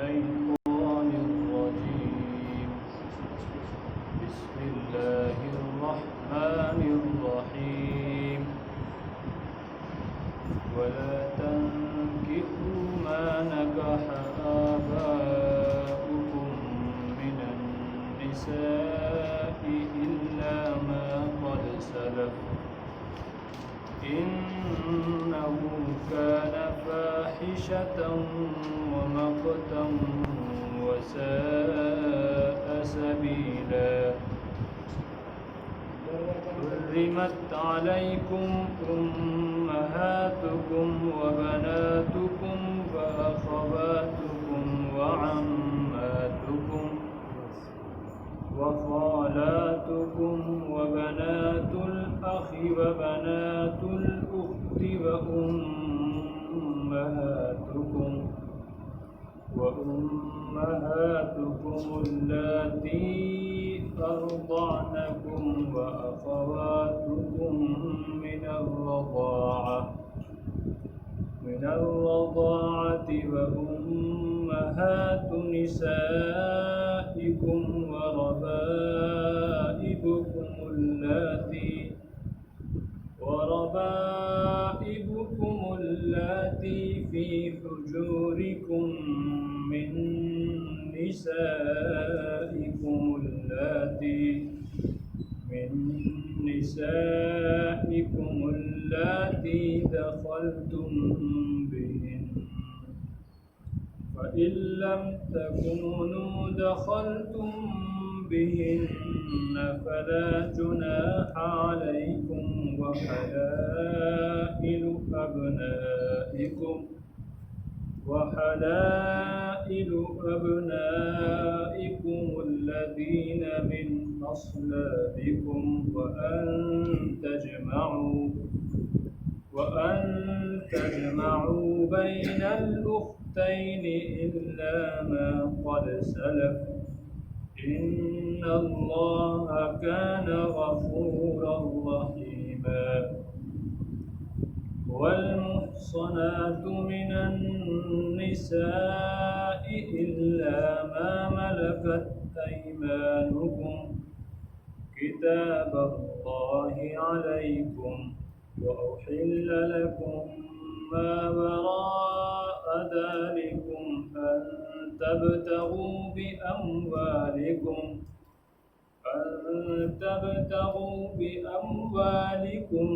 الشيطان الرجيم. بسم الله الرحمن الرحيم. ولا تنكحوا ما نكح آباؤكم من النساء إلا ما قد سلف إنه كان فاحشة ومقتا وساء سبيلا. حرمت عليكم أمهاتكم وبناتكم وأخواتكم وعماتكم وخالاتكم وبنات الأخ وبنات الأخت وأمهاتكم اللاتي أرضعنكم وأخواتكم من الرضاعة وأمهات نسائكم وربائبكم اللاتي في حجوركم من نسائكم اللاتي دخلتم بهن، فإن لم تكونوا دخلتم بهن فلا جناح عليكم وحلائل أبنائكم الذين من أصلابكم وأن تجمعوا بين الأختين إلا ما قد سلف إن الله كان غفورا رحيما. والمحصنات من النساء إلا ما ملكت أيمانكم كتاب الله عليكم، وأحل لكم ما وراء ذلكم أن تبتغوا بأموالكم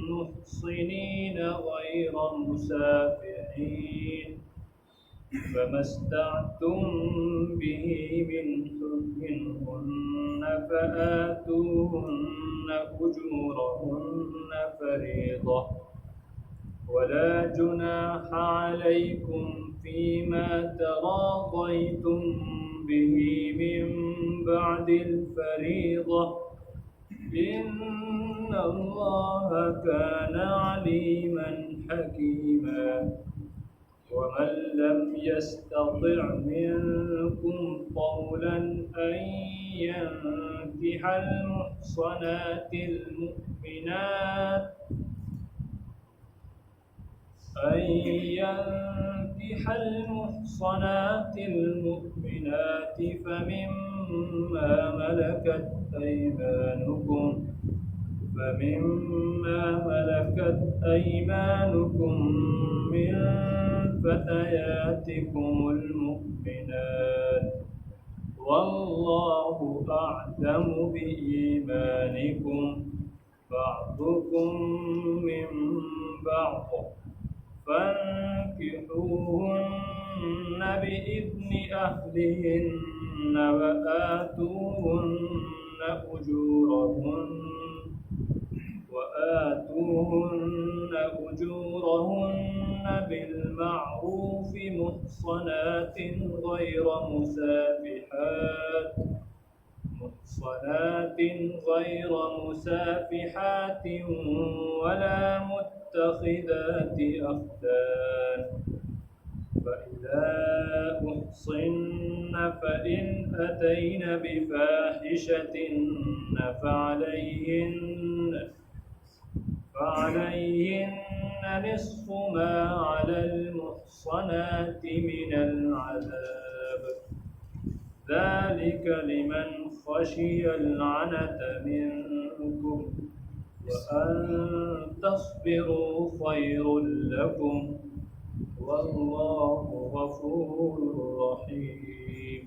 محصنين غير مسافحين، فما استمتعتم به منهن فآتوهن أجورهن فريضة، ولا جناح عليكم فيما تراضيتم به من بعد الفريضة إن الله كان عليما حكيما. ومن لم يستطع منكم طولا أن ينكح المحصنات المؤمنات فمما ملكت أيمانكم من فتياتكم المؤمنات، والله أعلم بإيمانكم بعضكم من بعض، فانكحوهن بإذن أهلهن وآتوهن أجورهن بالمعروف محصنات غير مسافحات ولا متخذات أخدان. فإذا أحصن فإن أتين بفاحشة فعليهن نصف ما على المحصنات من العذاب ذلك لمن خشي العنة منكم وأن تصبروا خير لكم والله غفور رحيم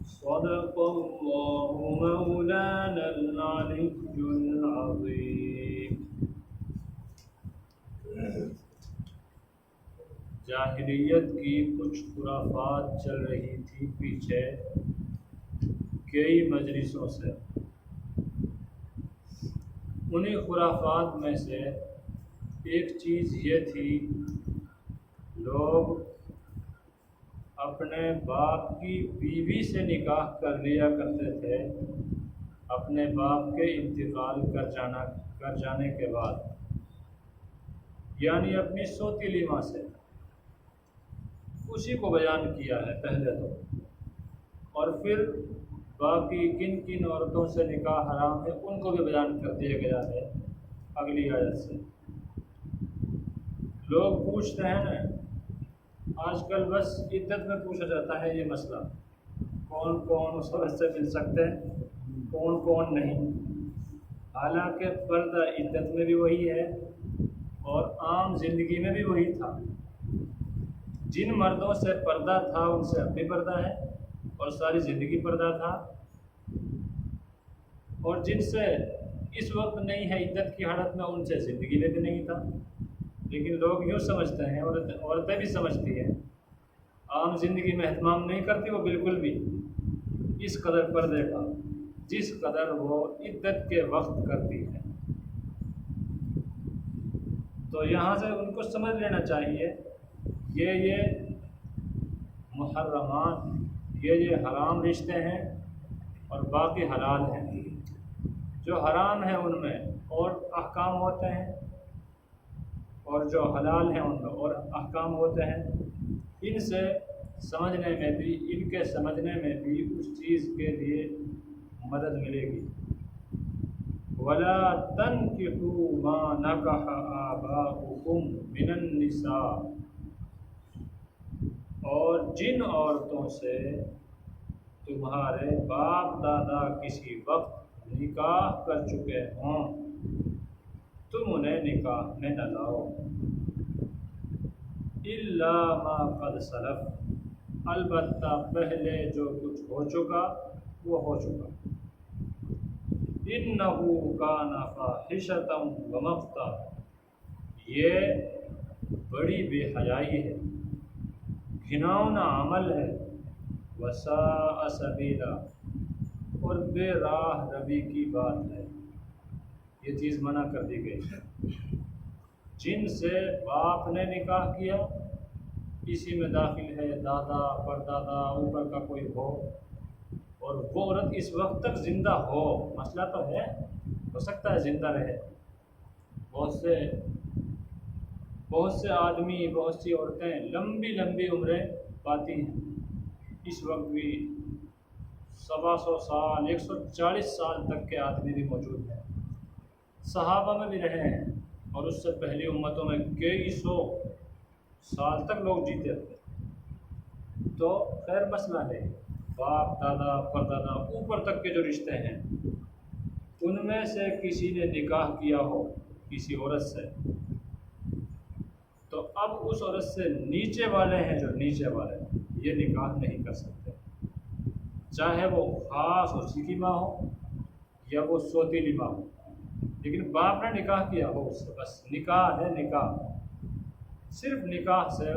صدق الله مولانا العلي العظيم. جاہلیت کی کچھ خرافات چل رہی تھی پیچھے کئی مجلسوں سے. انہی خرافات میں سے ایک چیز یہ تھی، لوگ اپنے باپ کی بیوی سے نکاح کر لیا کرتے تھے اپنے باپ کے انتقال کر جانے کے بعد، یعنی اپنی سوتیلی ماں سے. اسی کو بیان کیا ہے پہلے تو، اور پھر باقی کن کن عورتوں سے نکاح حرام ہے ان کو بھی بیان کر دیا گیا ہے اگلی آیت سے. لوگ پوچھتے ہیں نا آج کل، بس عدت میں پوچھا جاتا ہے یہ مسئلہ، کون کون اس عورت سے مل سکتے ہیں، کون کون نہیں. حالانکہ پردہ عدت میں بھی وہی ہے اور عام زندگی میں بھی وہی تھا. جن مردوں سے پردہ تھا ان سے اب بھی پردہ ہے اور ساری زندگی پردہ تھا، اور جن سے اس وقت نہیں ہے عدت کی حالت میں ان سے زندگی میں بھی نہیں تھا. لیکن لوگ یوں سمجھتے ہیں، عورتیں بھی سمجھتی ہیں، عام زندگی میں اہتمام نہیں کرتی وہ بالکل بھی اس قدر پردے کا جس قدر وہ عدت کے وقت کرتی ہے. تو یہاں سے ان کو سمجھ لینا چاہیے یہ محرمات، یہ حرام رشتے ہیں اور باقی حلال ہیں. جو حرام ہیں ان میں اور احکام ہوتے ہیں اور جو حلال ہیں ان میں اور احکام ہوتے ہیں. ان سے سمجھنے میں بھی، ان کے سمجھنے میں بھی اس چیز کے لیے مدد ملے گی. وَلَا تَنْكِحُوا مَا نَكَحَ آبَاؤُكُمْ مِنَ النِّسَاءِ، اور جن عورتوں سے تمہارے باپ دادا کسی وقت نکاح کر چکے ہوں تم انہیں نکاح میں نہ لاؤ. إِلَّا مَا قَدْ سَلَفَ، البتہ پہلے جو کچھ ہو چکا وہ ہو چکا. إِنَّهُ كَانَ فَاحِشَةً وَمَقْتًا، یہ بڑی بے حیائی ہے، گھناؤنا عمل ہے. وَسَاءَ سَبِيلًا، اور بے راہ روی کی بات ہے. یہ چیز منع کر دی گئی. جن سے باپ نے نکاح کیا اسی میں داخل ہے دادا پردادا اوپر کا کوئی ہو، اور وہ عورت اس وقت تک زندہ ہو. مسئلہ تو ہے، ہو سکتا ہے زندہ رہے. بہت سے آدمی، بہت سی عورتیں لمبی لمبی عمریں پاتی ہیں اس وقت بھی. 125 سال 140 سال تک کے آدمی بھی موجود ہیں. صحابہ میں بھی رہے ہیں اور اس سے پہلی امتوں میں کئی سو سال تک لوگ جیتے تھے. تو خیر مسئلہ ہے، باپ دادا پردادا اوپر تک کے جو رشتے ہیں ان میں سے کسی نے نکاح کیا ہو کسی عورت سے، تو اب اس عورت سے نیچے والے ہیں جو نیچے والے یہ نکاح نہیں کر سکتے، چاہے وہ خاص اسی کی ماں ہو یا وہ سوتیلی ماں ہو. لیکن باپ نے نکاح کیا ہو اس سے، بس نکاح ہے. نکاح صرف نکاح سے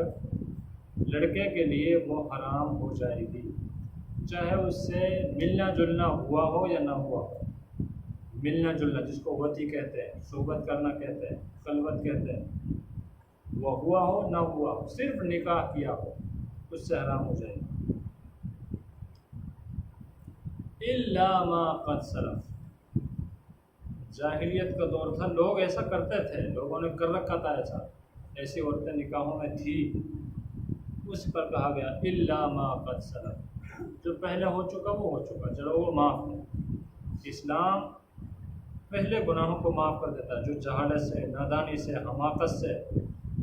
لڑکے کے لیے وہ حرام ہو جائے گی، چاہے اس سے ملنا جلنا ہوا ہو یا نہ ہوا ہو. ملنا جلنا جس کو وطی کہتے ہیں، صحبت کرنا کہتے ہیں، خلوت کہتے ہیں، وہ ہوا ہو نہ ہوا ہو، صرف نکاح کیا ہو اس سے حرام ہو جائے گی. إِلَّا مَا قَدْ سَلَفَ، جاہلیت کا دور تھا، لوگ ایسا کرتے تھے، لوگوں نے کر رکھا تھا ایسی عورتیں نکاحوں میں تھی. اس پر کہا گیا إِلَّا مَا قَدْ سَلَفَ، جو پہلے ہو چکا وہ ہو چکا، چلو وہ معاف ہے. اسلام پہلے گناہوں کو معاف کر دیتا ہے، جو جہالت سے، نادانی سے، حماقت سے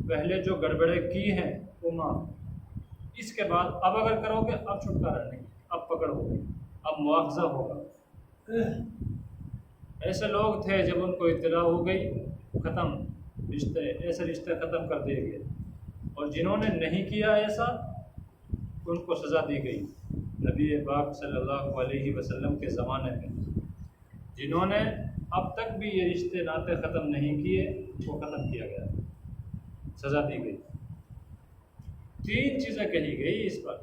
پہلے جو گڑبڑیں کی ہیں وہ معاف۔ اس کے بعد اب اگر کرو گے اب چھٹکارا نہیں، اب پکڑ ہوگی، اب مواخذہ ہوگا۔ ایسے لوگ تھے جب ان کو اطلاع ہو گئی ختم، رشتے ایسے رشتے ختم کر دیے گئے، اور جنہوں نے نہیں کیا ایسا ان کو سزا دی گئی۔ نبی پاک صلی اللہ علیہ وسلم کے زمانے میں جنہوں نے اب تک بھی یہ رشتے ناطے ختم نہیں کیے وہ ختم کیا گیا، سزا دی گئی۔ 3 چیزیں کہی گئی اس پر،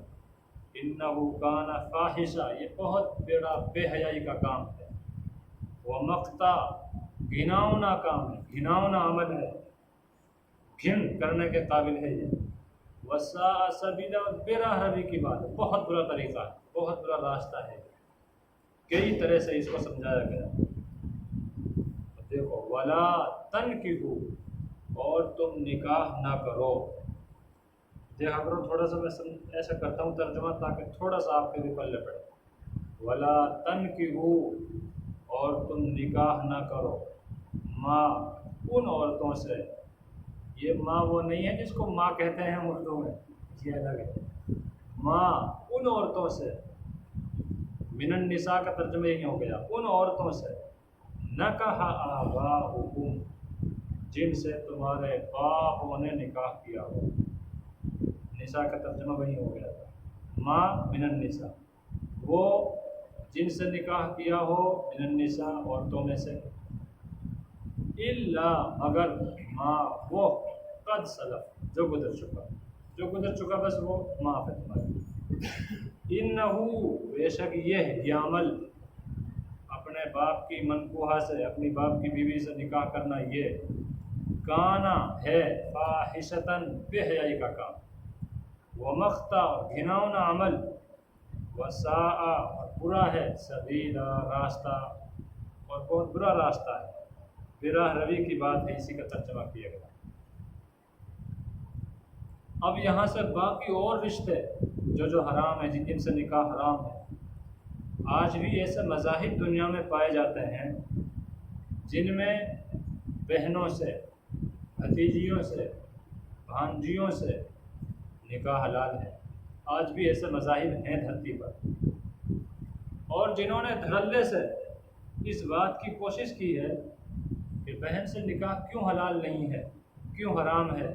انہو کان فاحشہ، یہ بہت بڑا بے حیائی کا کام ہے، ومقتا، گھناؤنا کام ہے، گھناؤنا عمل ہے، گھن کرنے کے قابل ہے یہ، وساء سبیلا، بے راہ روی کی بات ہے، بہت برا طریقہ ہے، بہت برا راستہ ہے، کئی طرح سے اس کو سمجھایا گیا۔ دیکھو ولا تنکحوا، اور تم نکاح نہ کرو۔ دیکھا کرو تھوڑا سا میں ایسا کرتا ہوں ترجمہ تاکہ تھوڑا سا آپ کے بھی پلے پڑے۔ ولا تنکحوا، اور تم نکاح نہ کرو، ماں ان عورتوں سے، یہ ماں وہ نہیں ہے جس کو ماں کہتے ہیں اردو میں، یہ الگ ہے، ماں ان عورتوں سے، من النساء کا ترجمہ یہی ہو گیا، ان عورتوں سے، نکح آباؤکم، جن سے تمہارے باپوں نے نکاح کیا ہو، نساء کا ترجمہ وہی ہو گیا تھا، ماں من النساء، وہ جن سے نکاح کیا ہو، من النساء عورتوں میں سے، الا مگر ماں وہ، قد سلف جو گزر چکا، جو گزر چکا بس وہ معاف ہے تمہاری۔ انہو بے شک یہ عمل، اپنے باپ کی منکوحہ سے، اپنی باپ کی بیوی سے نکاح کرنا، یہ کانا ہے فاحشتاً، بے حیائی کا کام، ومقتا، گھناؤنا عمل، وساء، اور برا ہے، سبیلا، راستہ، اور بہت برا راستہ ہے، بے راہ روی کی بات ہے، اسی کا ترجمہ کیا گیا۔ اب یہاں سے باقی اور رشتے جو حرام ہیں، جن سے نکاح حرام ہے، آج بھی ایسے مذاہب دنیا میں پائے جاتے ہیں جن میں بہنوں سے، بھتیجیوں سے، بھانجیوں سے نکاح حلال ہے۔ آج بھی ایسے مذاہب ہیں دھرتی پر، اور جنہوں نے دھڑلے سے اس بات کی کوشش کی ہے کہ بہن سے نکاح کیوں حلال نہیں ہے، کیوں حرام ہے،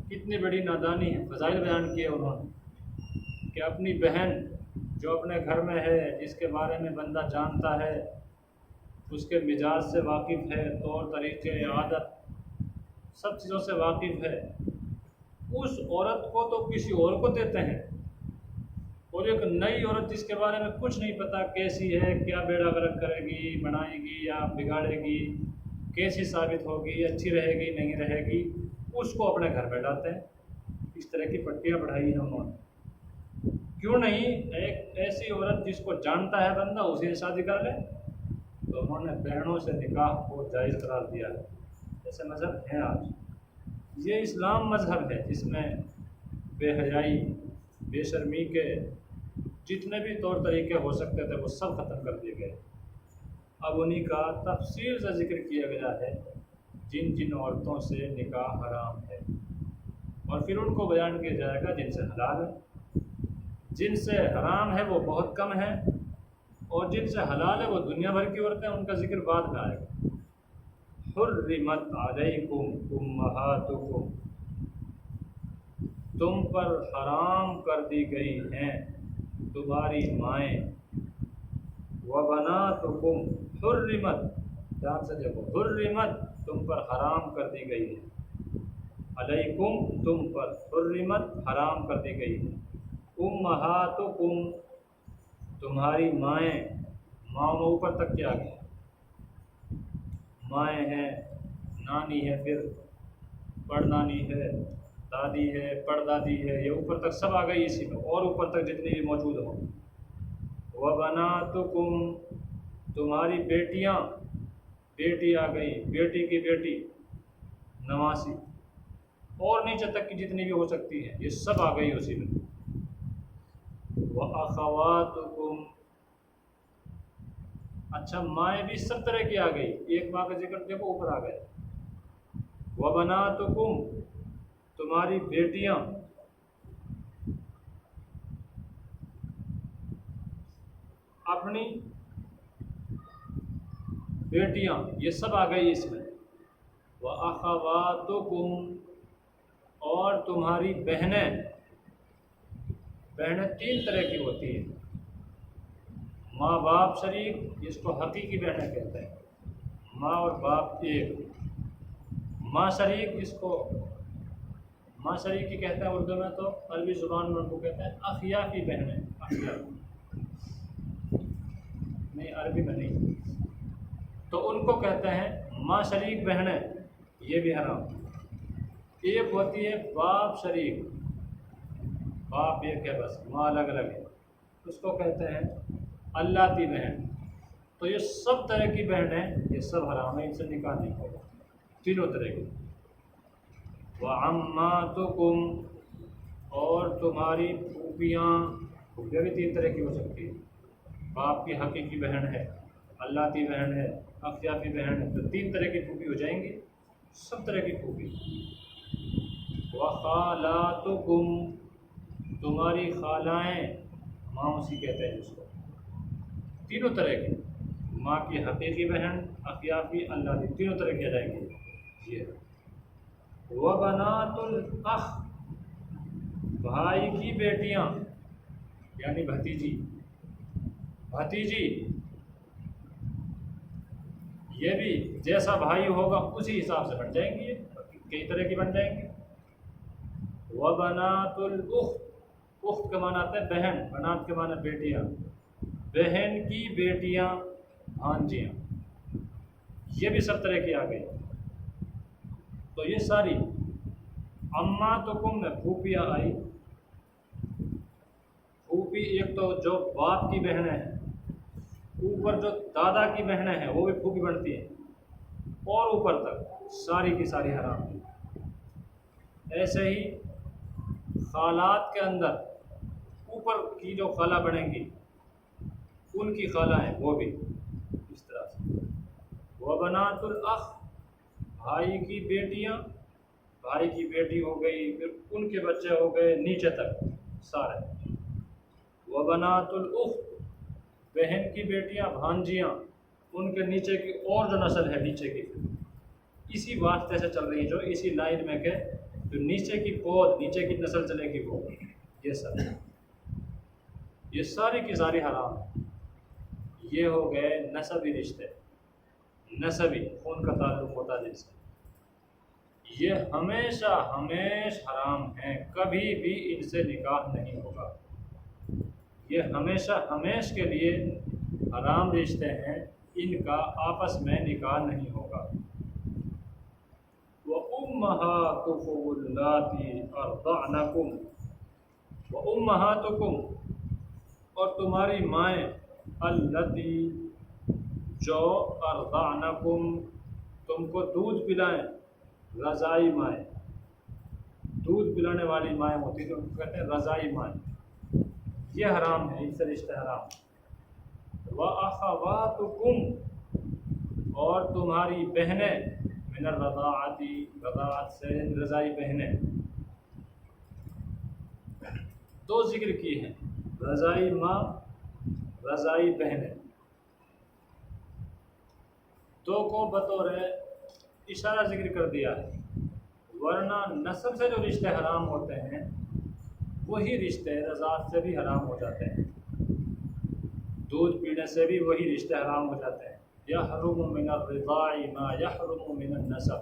کتنی بڑی نادانی ہے، فضائل بیان کیے انہوں نے کہ اپنی بہن جو اپنے گھر میں ہے، جس کے بارے میں بندہ جانتا ہے، اس کے مزاج سے واقف ہے، طور طریقے، عادت، سب چیزوں سے واقف ہے، اس عورت کو تو کسی اور کو دیتے ہیں، اور ایک نئی عورت جس کے بارے میں کچھ نہیں پتہ کیسی ہے، کیا بیڑا غرق کرے گی، بنائے گی یا بگاڑے گی، کیسی ثابت ہوگی، اچھی رہے گی نہیں رہے گی، اس کو اپنے گھر میں لاتے ہیں۔ اس طرح کی پٹیاں بڑھائی ہیں انہوں نے۔ کیوں نہیں ایک ایسی عورت جس کو جانتا ہے بندہ اسی سے شادی کر لے؟ تو انہوں نے بہنوں سے نکاح کو جائز قرار دیا ہے۔ ایسے مذہب ہیں آج۔ یہ اسلام مذہب ہے جس میں بے حیائی، بے شرمی کے جتنے بھی طور طریقے ہو سکتے تھے وہ سب ختم کر دیے گئے۔ اب انہی کا تفصیل سے ذکر کیا گیا ہے جن جن عورتوں سے نکاح حرام ہے، اور پھر ان کو بیان کیا جائے گا جن سے حلال ہے۔ جن سے حرام ہے وہ بہت کم ہے، اور جن سے حلال ہے وہ دنیا بھر کی عورتیں، ان کا ذکر بعد میں آئے گا۔ حرمت علیکم امہاتکم، تم پر حرام کر دی گئی ہیں تمہاری مائیں، وبناتکم، حرمت، دھیان سے دیکھو، حرمت، تم پر حرام کر دی گئی ہے، علیکم، تم پر، حرمت، حرام کر دی گئی ہے، امہاتکم، تمہاری مائیں، ماؤں اوپر تک کیا گیا، مائیں ہیں، نانی ہے، پھر پڑ نانی ہے، دادی ہے، پڑ دادی ہے، یہ اوپر تک سب آ گئی اسی میں، اور اوپر تک جتنی بھی موجود ہوں۔ وبناتکم، تمہاری بیٹیاں، بیٹی آ گئی، بیٹی کی بیٹی، نواسی، اور نیچے تک کی جتنی بھی ہو سکتی ہیں یہ سب آ گئی اسی میں۔ وَأَخَوَاتُكُمْ، اچھا مائیں بھی سب طرح کی آ گئی، ایک ماں کا ذکر دیکھو اوپر آ گئے، وَبَنَاتُكُمْ تمہاری بیٹیاں، اپنی بیٹیاں، یہ سب آ گئی اس میں، وَأَخَوَاتُكُمْ اور تمہاری بہنیں، بہنیں تین طرح کی ہوتی ہیں، ماں باپ شریک، جس کو حقیقی بہنیں کہتے ہیں، ماں اور باپ ایک، ماں شریک جس کو ماں شریک کی کہتے ہیں اردو میں، تو عربی زبان میں ان کو کہتے ہیں اخیا کی بہنیں، اخیا نہیں، عربی میں نہیں، تو ان کو کہتے ہیں ماں شریک بہنیں، یہ بھی حرام۔ ایک ہوتی ہے باپ شریک، باپ ایک ہے بس، ماں الگ الگ ہے، اس کو کہتے ہیں اللہ کی بہن۔ تو یہ سب طرح کی بہنیں یہ سب حرام ہیں، ان سے نکاح نہیں ہوگا، تینوں طرح کی۔ وَعَمَّاتُكُمْ اور تمہاری پھوپھیاں، پھوپھیاں بھی تین طرح کی ہو سکتی ہے، باپ کی حقیقی بہن ہے، اللہ کی بہن ہے، اخیا کی بہن ہے، تو تین طرح کی پھوپھی ہو جائیں گی، سب طرح کی پھوپھی۔ وَخَالَاتُكُمْ تمہاری خالائیں، ماں اسی کہتے ہیں جس کو، تینوں طرح کی، ماں کی حقیقی بہن، اخیا کی، اللہ کی، تینوں طرح کی آ جائیں گی یہ۔ وَبَنَاتُ الْأَخِ بھائی کی بیٹیاں، یعنی بھتیجی، بھتیجی یہ بھی جیسا بھائی ہوگا اسی حساب سے بن جائیں گی، کئی طرح کی بن جائیں گی۔ وَبَنَاتُ الْأُخْتِ اخت کا معنی آتا ہے بہن، بنات کے معنی بیٹیاں، بہن کی بیٹیاں، بھانجیاں، یہ بھی سب طرح کی آ گئی۔ تو یہ ساری عماتکم میں پھوپھیاں آئی، پھوپھی ایک تو جو باپ کی بہنیں ہیں، اوپر جو دادا کی بہنیں ہیں وہ بھی پھوپھی بنتی ہیں، اور اوپر تک ساری کی ساری حرام ہیں۔ ایسے ہی خالات کے اندر اوپر کی جو خالہ بنیں گی ان کی خالہ ہیں وہ بھی اس طرح سے۔ وَبَنَاتُ الْأَخِ بھائی کی بیٹیاں، بھائی کی بیٹی ہو گئی، پھر ان کے بچے ہو گئے نیچے تک سارے۔ وَبَنَاتُ الْأُخْتِ بہن کی بیٹیاں، بھانجیاں، ان کے نیچے کی اور جو نسل ہے نیچے کی، اسی واسطے سے چل رہی ہے جو اسی لائن میں کہ جو نیچے کی پود، نیچے کی نسل چلے گی وہ، یہ سب، یہ ساری کی ساری حرام ہے۔ یہ ہو گئے نسبی رشتے، نسبی خون کا تعلق ہوتا جن سے، یہ ہمیشہ ہمیشہ حرام ہیں، کبھی بھی ان سے نکاح نہیں ہوگا، یہ ہمیشہ ہمیشہ کے لیے حرام رشتے ہیں، ان کا آپس میں نکاح نہیں ہوگا۔ وَأُمَّهَاتُكُمُ اللَّاتِي أَرْضَعْنَكُمْ وَأُمَّهَاتُكُمْ اور تمہاری مائیں، الَّتِي جو أَرْضَعْنَكُمْ تم کو دودھ پلائیں، رضائی مائیں، دودھ پلانے والی مائیں ہوتی ہیں تو ان کو کہتے ہیں رضائی مائیں، یہ حرام ہے، ان سے رشتے حرام۔ وَأَخَوَاتُكُمْ اور تمہاری بہنیں، من الرضاعۃ رضاعت سے رضائی بہنیں، دو ذکر کی ہیں، رضائی ماں، رضائی بہنیں، دو کو بطور اشارہ ذکر کر دیا ہے، ورنہ نسب سے جو رشتے حرام ہوتے ہیں وہی رشتے رضاعت سے بھی حرام ہو جاتے ہیں، دودھ پینے سے بھی وہی رشتے حرام ہو جاتے ہیں۔ یحرم من الرضاع ما یحرم من النسب،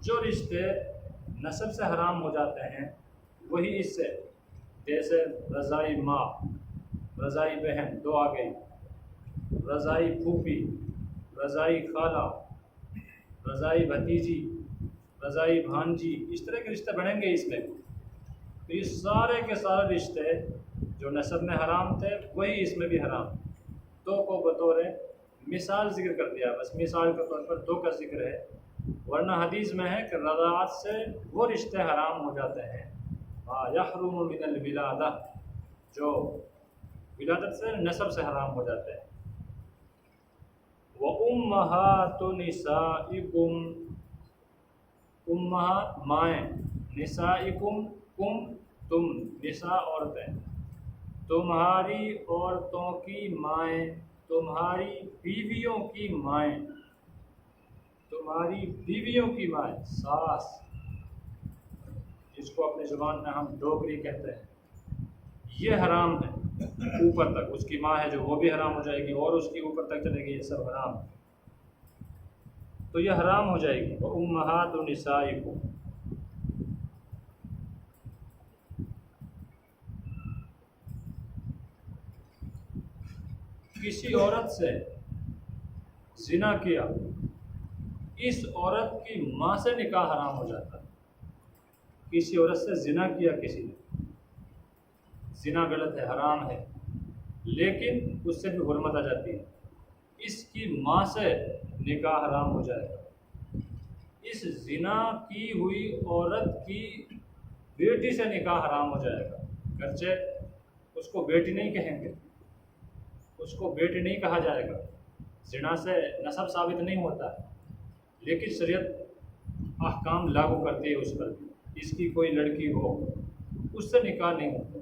جو رشتے نسب سے حرام ہو جاتے ہیں وہی اس سے، جیسے رضائی ماں، رضائی بہن دو آ گئی، رضائی پھوپھی، رضائی خالہ، رضائی بھتیجی، رضائی بھانجی، اس طرح کے رشتے بڑھیں گے اس میں، تو یہ سارے کے سارے رشتے جو نسب میں حرام تھے وہی اس میں بھی حرام، دو کو بطور مثال ذکر کر دیا، بس مثال کے طور پر دو کا ذکر ہے، ورنہ حدیث میں ہے کہ رضاعت سے وہ رشتے حرام ہو جاتے ہیں، یحرم من الولادہ جو ولادت سے نسب سے حرام ہو جاتے ہیں۔ وَأُمَّهَاتُ نِسَائِكُمْ، امہات مائیں، نسائکم کم تم، نساء عورتیں، تمہاری عورتوں کی مائیں، تمہاری بیویوں کی مائیں، تمہاری بیویوں کی مائیں، ساس جس کو اپنی زبان میں ہم ڈوگری کہتے ہیں، یہ حرام ہے اوپر تک۔ اس کی ماں ہے جو وہ بھی حرام ہو جائے گی، اور اس کی اوپر تک چلے گی، یہ سب حرام ہے، تو یہ حرام ہو جائے گی۔ وَأُمَّهَاتُ نِسَائِكُمْ، کسی عورت سے زنا کیا، اس عورت کی ماں سے نکاح حرام ہو جاتا ہے۔ کسی عورت سے زنا کیا کسی نے، زنا غلط ہے، حرام ہے، لیکن اس سے بھی حرمت آ جاتی ہے، اس کی ماں سے نکاح حرام ہو جائے گا۔ اس زنا کی ہوئی عورت کی بیٹی سے نکاح حرام ہو جائے گا، گرچہ اس کو بیٹی نہیں کہیں گے، اس کو بیٹی نہیں کہا جائے گا، زنا سے نسب ثابت نہیں ہوتا ہے، لیکن شریعت احکام لاگو کرتی ہے اس پر بھی۔ اس کی کوئی لڑکی ہو، اس سے نکاح نہیں ہوتا۔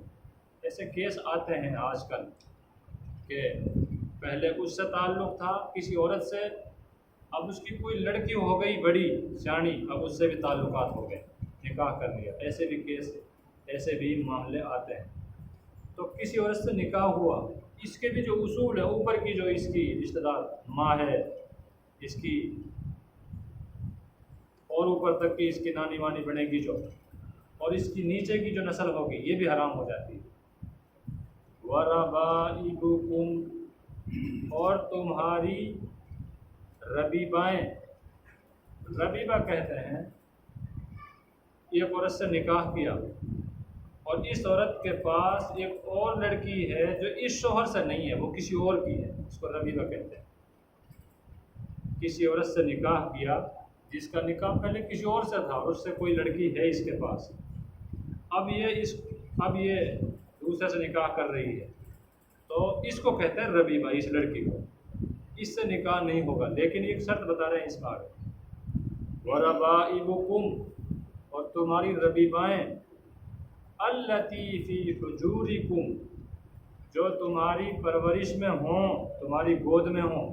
ایسے کیس آتے ہیں آج کل کہ پہلے اس سے تعلق تھا کسی عورت سے، اب اس کی کوئی لڑکی ہو گئی بڑی سیانی، اب اس سے بھی تعلقات ہو گئے، نکاح کر لیا۔ ایسے بھی کیس، ایسے بھی معاملے آتے ہیں۔ تو کسی عورت سے نکاح ہوا، اس کے بھی جو اصول ہے، اوپر کی جو اس کی رشتہ دار ماں ہے، اس کی اور اوپر تک کی اس کی نانی وانی بنے گی جو، اور اس کی نیچے کی جو نسل ہوگی، یہ بھی حرام ہو جاتی ہے۔ وَرَبَائِبُكُمْ، اور تمہاری ربیبائیں، ربیبہ کہتے ہیں ایک عورت سے نکاح کیا اور اس عورت کے پاس ایک اور لڑکی ہے جو اس شوہر سے نہیں ہے، وہ کسی اور کی ہے، اس کو ربیبہ کہتے ہیں۔ کسی عورت سے نکاح کیا جس کا نکاح پہلے کسی اور سے تھا، اور اس سے کوئی لڑکی ہے اس کے پاس، اب یہ دوسرے سے نکاح کر رہی ہے، تو اس کو کہتے ہیں ربیبہ، اس لڑکی کو، اس سے نکاح نہیں ہوگا، لیکن ایک شرط بتا رہے ہیں اس بار، وَرَبَائِبُكُمْ، اور تمہاری ربیبائیں، الَّتِي فِي حُجُورِكُمْ، جو تمہاری پرورش میں ہوں، تمہاری گود میں ہوں،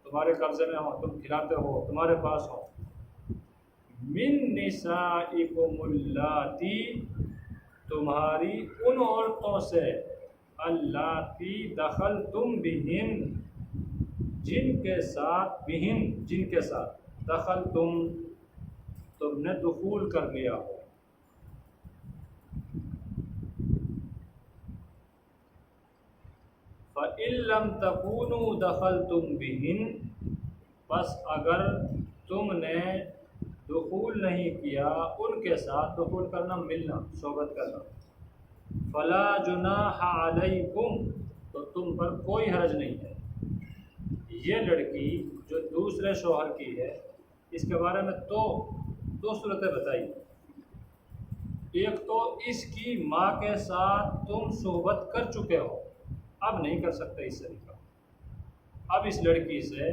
تمہارے قبضے میں ہوں، تم کھلاتے ہو، تمہارے پاس ہوں، من نسائکم اللاتی، تمہاری ان عورتوں سے، اللاتی دخلتم بہن، جن کے ساتھ، بہن جن کے ساتھ، دخلتم تم نے دخول کر لیا ہو۔ فَإِن لَّمْ تَكُونُوا دَخَلْتُمْ بِهِنْ، پس اگر تم نے دخول نہیں کیا ان کے ساتھ، دخول کرنا ملنا، صحبت کرنا، فَلَا جُنَاحَ عَلَيْكُمْ، تو تم پر کوئی حرج نہیں ہے۔ یہ لڑکی جو دوسرے شوہر کی ہے، اس کے بارے میں تو دو صورتیں بتائی، ایک تو اس کی ماں کے ساتھ تم صحبت کر چکے ہو، اب نہیں کر سکتے اس سے نکاح، اب اس لڑکی سے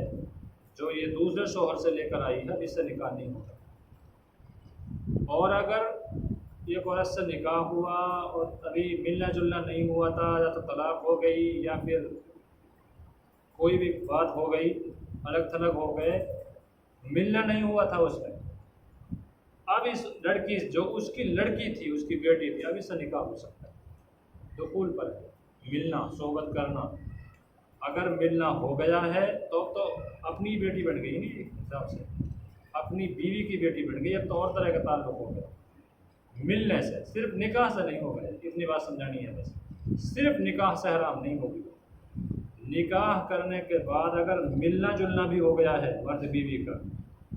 جو یہ دوسرے شوہر سے لے کر آئی ہے، اب اس سے نکاح نہیں ہوگا۔ اور اگر ایک عورت سے نکاح ہوا اور ابھی ملنا جلنا نہیں ہوا تھا، یا تو طلاق ہو گئی یا پھر کوئی بھی بات ہو گئی، الگ تھلگ ہو گئے، ملنا نہیں ہوا تھا اس میں، اب اس لڑکی جو اس کی لڑکی تھی، اس کی بیٹی تھی، اب اس سے نکاح ہو سکتا ہے، دخول پر ہے، ملنا، صحبت کرنا۔ اگر ملنا ہو گیا ہے تو اپنی بیٹی بن گئی نہیں، ایک حساب سے اپنی بیوی کی بیٹی بن گئی، اب تو اور طرح کا تعلق ہو گیا۔ ملنے سے، صرف نکاح سے نہیں ہو گیا، اتنی بات سمجھانی ہے بس، صرف نکاح سے حرام نہیں ہوگی، نکاح کرنے کے بعد اگر ملنا جلنا بھی ہو گیا ہے مرد بیوی کا،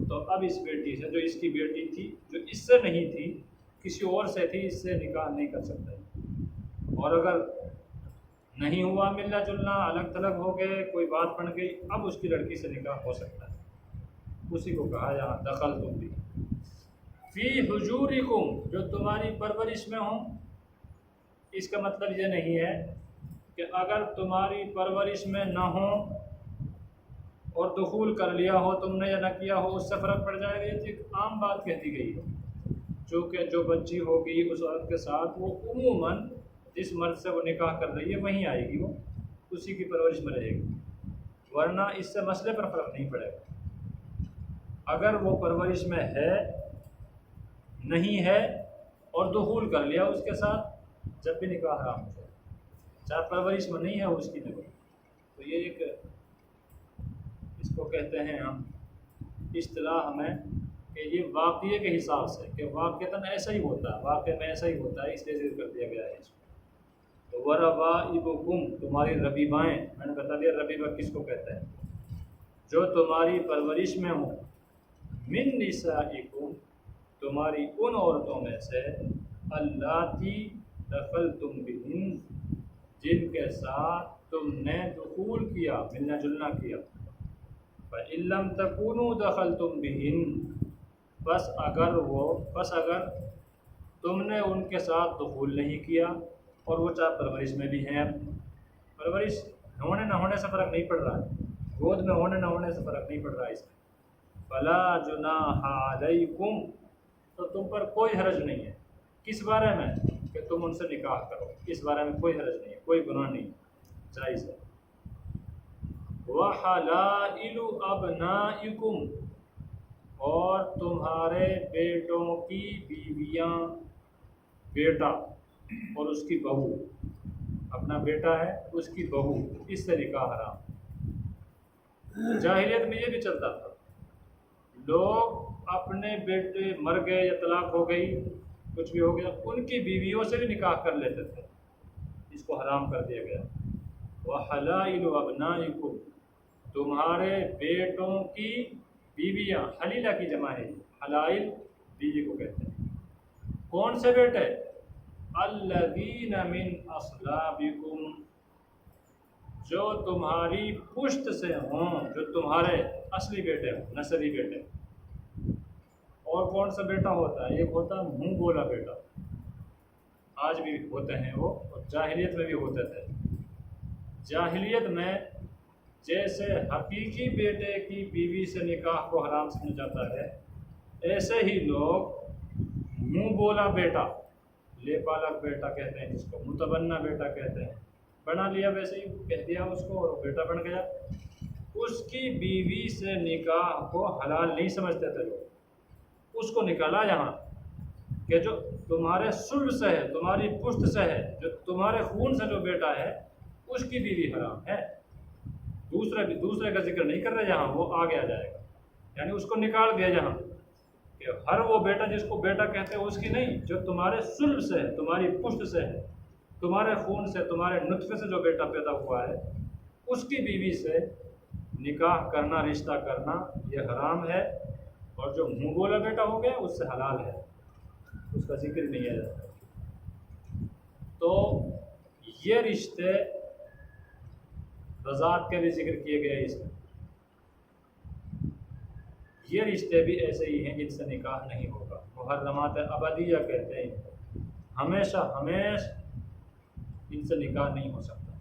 تو اب اس بیٹی سے، جو اس کی بیٹی تھی، جو اس سے نہیں تھی، کسی اور سے تھی، اس سے نکاح نہیں کر سکتا ہے۔ اور اگر نہیں ہوا ملنا جلنا، الگ تھلگ ہو گئے، کوئی بات بن گئی، اب اس کی لڑکی سے نکاح ہو سکتا ہے، اسی کو کہا یہاں دخلتم بھی۔ فی حجورکم، جو تمہاری پرورش میں ہوں، اس کا مطلب یہ نہیں ہے کہ اگر تمہاری پرورش میں نہ ہو اور دخول کر لیا ہو تم نے یا نہ کیا ہو اس سے فرق پڑ جائے گا. یہ تو ایک عام بات کہہ دی گئی ہے. چونکہ جو بچی ہوگی اس عورت کے ساتھ وہ عموماً جس مرد سے وہ نکاح کر رہی ہے وہیں آئے گی، وہ اسی کی پرورش میں رہے گی، ورنہ اس سے مسئلے پر فرق نہیں پڑے گا. اگر وہ پرورش میں ہے نہیں ہے اور دخول کر لیا اس کے ساتھ، جب بھی نکاح حرام ہو جائے، چاہے پرورش میں نہیں ہے اس کی نہیں. تو یہ ایک اس کو کہتے ہیں ہم اصطلاح میں کہ یہ واقعے کے حساب سے کہ واقعتاً ایسا ہی ہوتا ہے، واقع میں ایسا ہی ہوتا ہے، اس لیے ذکر کر دیا گیا ہے اس کو. تو وَرَبَائِبُكُمْ تمہاری ربیبائیں، میں نے بتا دیا ربیبہ کس کو کہتے ہیں، جو تمہاری پرورش میں ہوں، من نسائکم تمہاری ان عورتوں میں سے، اللاتی دخلتم بہن جن کے ساتھ تم نے دخول کیا، ملنا جلنا کیا. فَإِن لَّمْ تَكُونُوا دَخَلْتُمْ بِهِنَّ بس اگر تم نے ان کے ساتھ دخول نہیں کیا اور وہ چاہے پرورش میں بھی ہیں، پرورش ہونے نہ ہونے سے فرق نہیں پڑ رہا ہے، گود میں ہونے نہ ہونے سے فرق نہیں پڑ رہا ہے اس میں. فَلَا جُنَاحَ عَلَيْكُمْ تو تم پر کوئی حرج نہیں ہے. کس بارے میں؟ کہ تم ان سے نکاح کرو، اس بارے میں کوئی حرج نہیں ہے، کوئی گناہ نہیں، جائز ہے. وَحَلَائِلُ أَبْنَائِكُمْ اور تمہارے بیٹوں کی بیویاں، بیٹا اور اس کی بہو، اپنا بیٹا ہے اس کی بہو، اس سے نکاح حرام. جاہلیت میں یہ بھی چلتا تھا، لوگ اپنے بیٹے مر گئے یا طلاق ہو گئی کچھ بھی ہو گیا ان کی بیویوں سے بھی نکاح کر لیتے تھے، اس کو حرام کر دیا گیا. وَحَلَائِلُ أَبْنَائِكُمْ تمہارے بیٹوں کی بیویاں، حلیلہ کی جمع ہے، حلائل بیوی کو کہتے ہیں. کون سے بیٹے؟ الذین من اصلابکم جو تمہاری پشت سے ہوں، جو تمہارے اصلی بیٹے ہوں، نسبی بیٹے. اور کون سا بیٹا ہوتا ہے؟ ایک ہوتا ہے منہ بولا بیٹا، آج بھی ہوتے ہیں وہ، اور جاہلیت میں بھی ہوتے تھے. جاہلیت میں جیسے حقیقی بیٹے کی بیوی سے نکاح کو حرام سمجھا جاتا ہے، ایسے ہی لوگ منہ بولا بیٹا، لے پالک بیٹا کہتے ہیں جس کو، متبنہ بیٹا کہتے ہیں، بنا لیا ویسے ہی کہہ دیا اس کو اور بیٹا بن گیا، اس کی بیوی سے نکاح کو حلال نہیں سمجھتے تھے لوگ. اس کو نکالا یہاں کہ جو تمہارے صلب سے ہے، تمہاری پشت سے ہے، جو تمہارے خون سے جو بیٹا ہے اس کی بیوی حرام ہے. دوسرے کا ذکر نہیں کر رہے یہاں، وہ آگے آ جائے گا. یعنی اس کو نکال دیا یہاں کہ ہر وہ بیٹا جس کو بیٹا کہتے ہیں اس کی نہیں، جو تمہارے صلب سے ہے، تمہاری پشت سے ہے، تمہارے خون سے، تمہارے نطفے سے جو بیٹا پیدا ہوا ہے اس کی بیوی سے نکاح کرنا، رشتہ کرنا یہ حرام ہے. اور جو منہ بولا بیٹا ہو گیا اس سے حلال ہے، اس کا ذکر نہیں ہے جاتا. تو یہ رشتے رضاعت کے بھی ذکر کیے گئے اس میں، یہ رشتے بھی ایسے ہی ہیں جن سے نکاح نہیں ہوگا. محرمات ابدیہ کہتے ہیں، ہمیشہ ان سے نکاح نہیں ہو سکتا.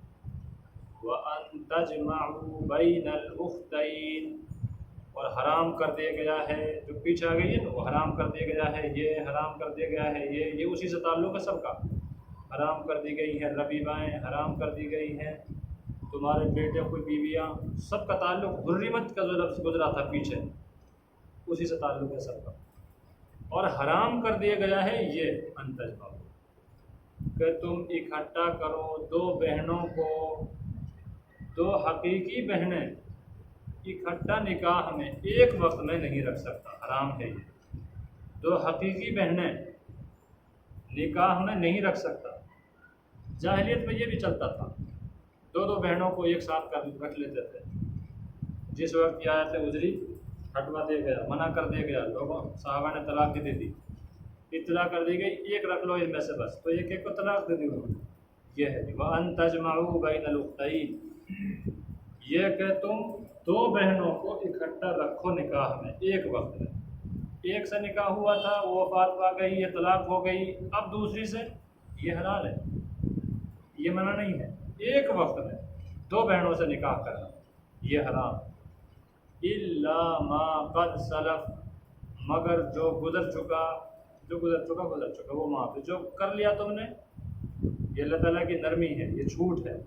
وَأَن تَجْمَعُوا بَيْنَ الْأُخْتَيْنِ اور حرام کر دیا گیا ہے، جو پیچھے آ گئی ہے نا، وہ حرام کر دیا گیا ہے، یہ حرام کر دیا گیا ہے، یہ اسی سے تعلق ہے سب کا. حرام کر دی گئی ہیں ربیبائیں، حرام کر دی گئی ہیں تمہارے بیٹے کوئی بیویاں، سب کا تعلق حرمت کا جو لفظ گزرا تھا پیچھے اسی سے تعلق ہے سب کا. اور حرام کر دیا گیا ہے یہ ان تجمعوا کہ تم اکٹھا کرو دو بہنوں کو، دو حقیقی بہنیں اکٹھا نکاح میں ایک وقت میں نہیں رکھ سکتا، حرام ہے یہ. دو حقیقی بہنیں نکاح میں نہیں رکھ سکتا. جاہلیت میں یہ بھی چلتا تھا، دو بہنوں کو ایک ساتھ رکھ لیتے تھے. جس وقت یہ آیت عذری ہٹوا دیا گیا، منع کر دیا گیا، لوگوں صحابہ نے طلاق دے دی، اطلاع کر دی گئی ایک رکھ لو ان میں سے بس، تو ایک کو طلاق دے دی انہوں نے. یہ ہے وَأَن تَجْمَعُوا بَيْنَ الْأُخْتَيْنِ یہ کہ تم دو بہنوں کو اکٹھا رکھو نکاح میں ایک وقت میں. ایک سے نکاح ہوا تھا، وہ وفات پا گئی، یہ طلاق ہو گئی، اب دوسری سے، یہ حلال ہے، یہ منع نہیں ہے. ایک وقت میں دو بہنوں سے نکاح کرنا یہ حرام، الا ما قد سلف، مگر جو گزر چکا وہ معاف ہے، جو کر لیا تم نے یہ اللہ تعالیٰ کی نرمی ہے، یہ چھوٹ ہے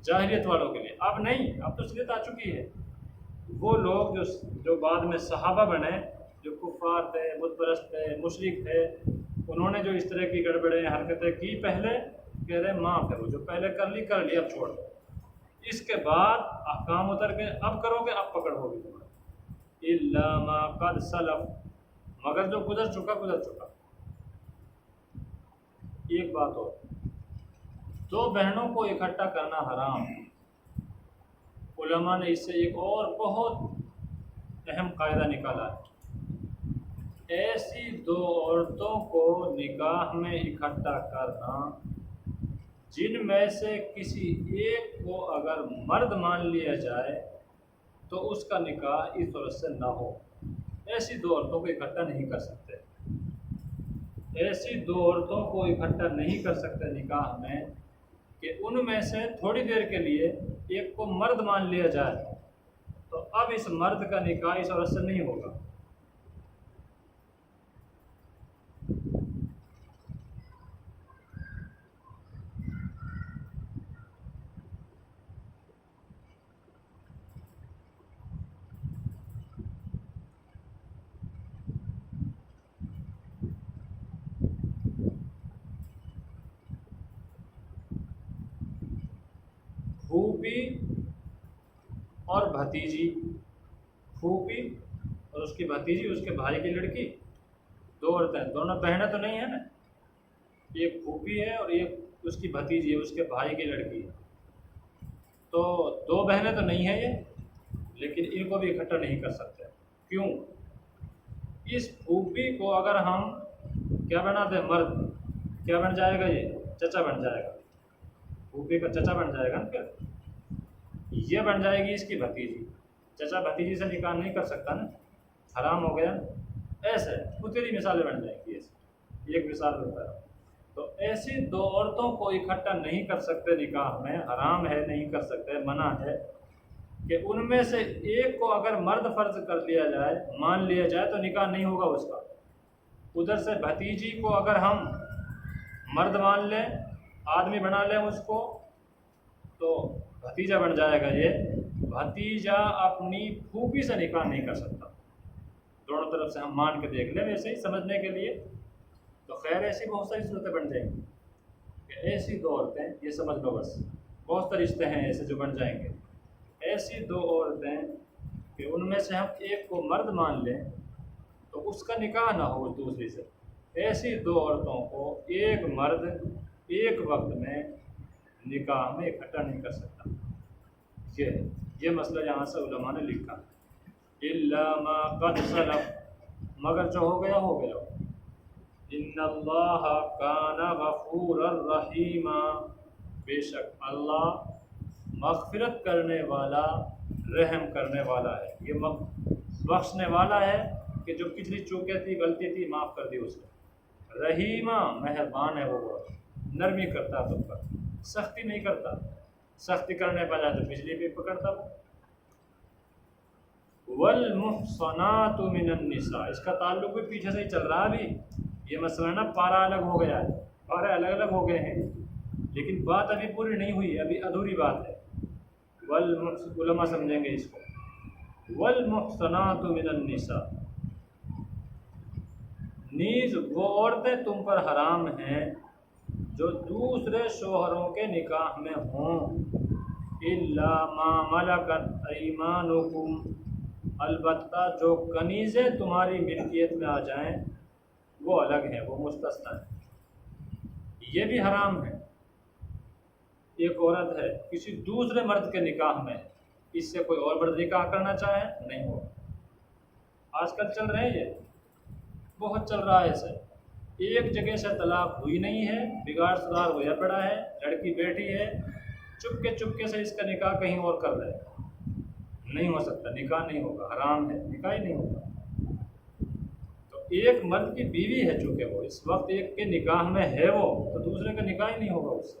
جاہلیت والوں کے لیے، اب نہیں، اب تو سنت آ چکی ہے۔ وہ لوگ جو بعد میں صحابہ بنے، جو کفار تھے، بت پرست تھے، مشرک تھے، انہوں نے جو اس طرح کی گڑبڑیں حرکتیں کی پہلے، کہہ رہے معاف ہے، وہ جو پہلے کر لی اب چھوڑ دو، اس کے بعد احکام اتر کے اب کرو گے، اب پکڑ ہوگی تمہاری، الا ما قد سلف، مگر جو گزر چکا۔ ایک بات اور، دو بہنوں کو اکٹھا کرنا حرام، علماء نے اس سے ایک اور بہت اہم قاعدہ نکالا ہے، ایسی دو عورتوں کو نکاح میں اکٹھا کرنا جن میں سے کسی ایک کو اگر مرد مان لیا جائے تو اس کا نکاح اس طرح سے نہ ہو۔ ایسی دو عورتوں کو اکٹھا نہیں کر سکتے، ایسی دو عورتوں کو اکٹھا نہیں کر سکتے نکاح میں کہ ان میں سے تھوڑی دیر کے لیے ایک کو مرد مان لیا جائے تو اب اس مرد کا نکاح اس عورت سے نہیں ہوگا۔ پھوپھی اور بھتیجی، پھوپھی اور اس کی بھتیجی، اس کے بھائی کی لڑکی، دو عورتیں، دونوں بہنیں تو نہیں ہیں نا، ایک پھوپھی ہے اور ایک اس کی بھتیجی ہے، اس کے بھائی کی لڑکی ہے، تو دو بہنیں تو نہیں ہیں یہ، لیکن ان کو بھی اکٹھا نہیں کر سکتے۔ کیوں؟ اس پھوپھی کو اگر ہم کیا بنا دیں مرد، کیا بن جائے گا؟ یہ چچا بن جائے گا، پھوپھی کا چچا بن جائے گا نا، پھر یہ بن جائے گی اس کی بھتیجی، چچا بھتیجی سے نکاح نہیں کر سکتا نا، حرام ہو گیا۔ ایسے بتیری مثالیں بن جائیں گی، ایسے ایک مثال ہوتا ہے۔ تو ایسی دو عورتوں کو اکٹھا نہیں کر سکتے نکاح میں، حرام ہے، نہیں کر سکتے، منع ہے کہ ان میں سے ایک کو اگر مرد فرض کر لیا جائے، مان لیا جائے تو نکاح نہیں ہوگا اس کا۔ ادھر سے بھتیجی کو اگر ہم مرد مان لیں، آدمی بنا لیں اس کو، تو بھتیجا بن جائے گا یہ، بھتیجا اپنی پھوپھی سے نکاح نہیں کر سکتا۔ دونوں طرف سے ہم مان کے دیکھ لیں ویسے ہی سمجھنے کے لیے، تو خیر ایسی بہت ساری صورتیں بن جائیں گی کہ ایسی دو عورتیں، یہ سمجھ لو بس، بہت سے رشتے ہیں ایسے جو بن جائیں گے، ایسی دو عورتیں کہ ان میں سے ہم ایک کو مرد مان لیں تو اس کا نکاح نہ ہو دوسری سے، ایسی دو عورتوں کو ایک مرد ایک وقت میں نکاح میں اکٹھا نہیں کر سکتا۔ یہ مسئلہ یہاں سے علماء نے لکھا، الا ما قد سلف، مگر جو ہو گیا ان اللہ کان غفورا رحیما، بے شک اللہ مغفرت کرنے والا، رحم کرنے والا ہے، یہ بخشنے والا ہے کہ جو پچھلی چوکیں تھی، غلطی تھی، معاف کر دی اس نے، رحیمہ مہربان ہے، وہ نرمی کرتا تم پر، سختی نہیں کرتا، سختی کرنے پر جائے تو بجلی بھی پکڑتا وہ۔ والمحصنات من النساء، اس کا تعلق بھی پیچھے سے ہی چل رہا ہے، ابھی یہ مسئلہ نا پارا الگ ہو گیا ہے، پارے الگ الگ ہو گئے ہیں، لیکن بات ابھی پوری نہیں ہوئی، ابھی ادھوری بات ہے۔ علماء سمجھیں گے اس کو، والمحصنات من النساء، نیز وہ عورتیں تم پر حرام ہیں جو دوسرے شوہروں کے نکاح میں ہوں، الا ما ملکت ایمانکم، البتہ جو کنیزیں تمہاری ملکیت میں آ جائیں وہ الگ ہیں، وہ مستثنی ہیں، یہ بھی حرام ہے۔ ایک عورت ہے کسی دوسرے مرد کے نکاح میں، اس سے کوئی اور مرد نکاح کرنا چاہے نہیں ہوگا۔ آج کل چل رہے ہیں، یہ بہت چل رہا ہے ایسے، ایک جگہ سے طلاق ہوئی نہیں ہے، بگاڑ سدھار ہوا پڑا ہے، لڑکی بیٹھی ہے، چپکے سے اس کا نکاح کہیں اور کر رہے ہیں، نہیں ہو سکتا، نکاح نہیں ہوگا، حرام ہے، نکاح ہی نہیں ہوگا۔ تو ایک مرد کی بیوی ہے چونکہ وہ اس وقت ایک کے نکاح میں ہے وہ، تو دوسرے کا نکاح ہی نہیں ہوگا اس سے،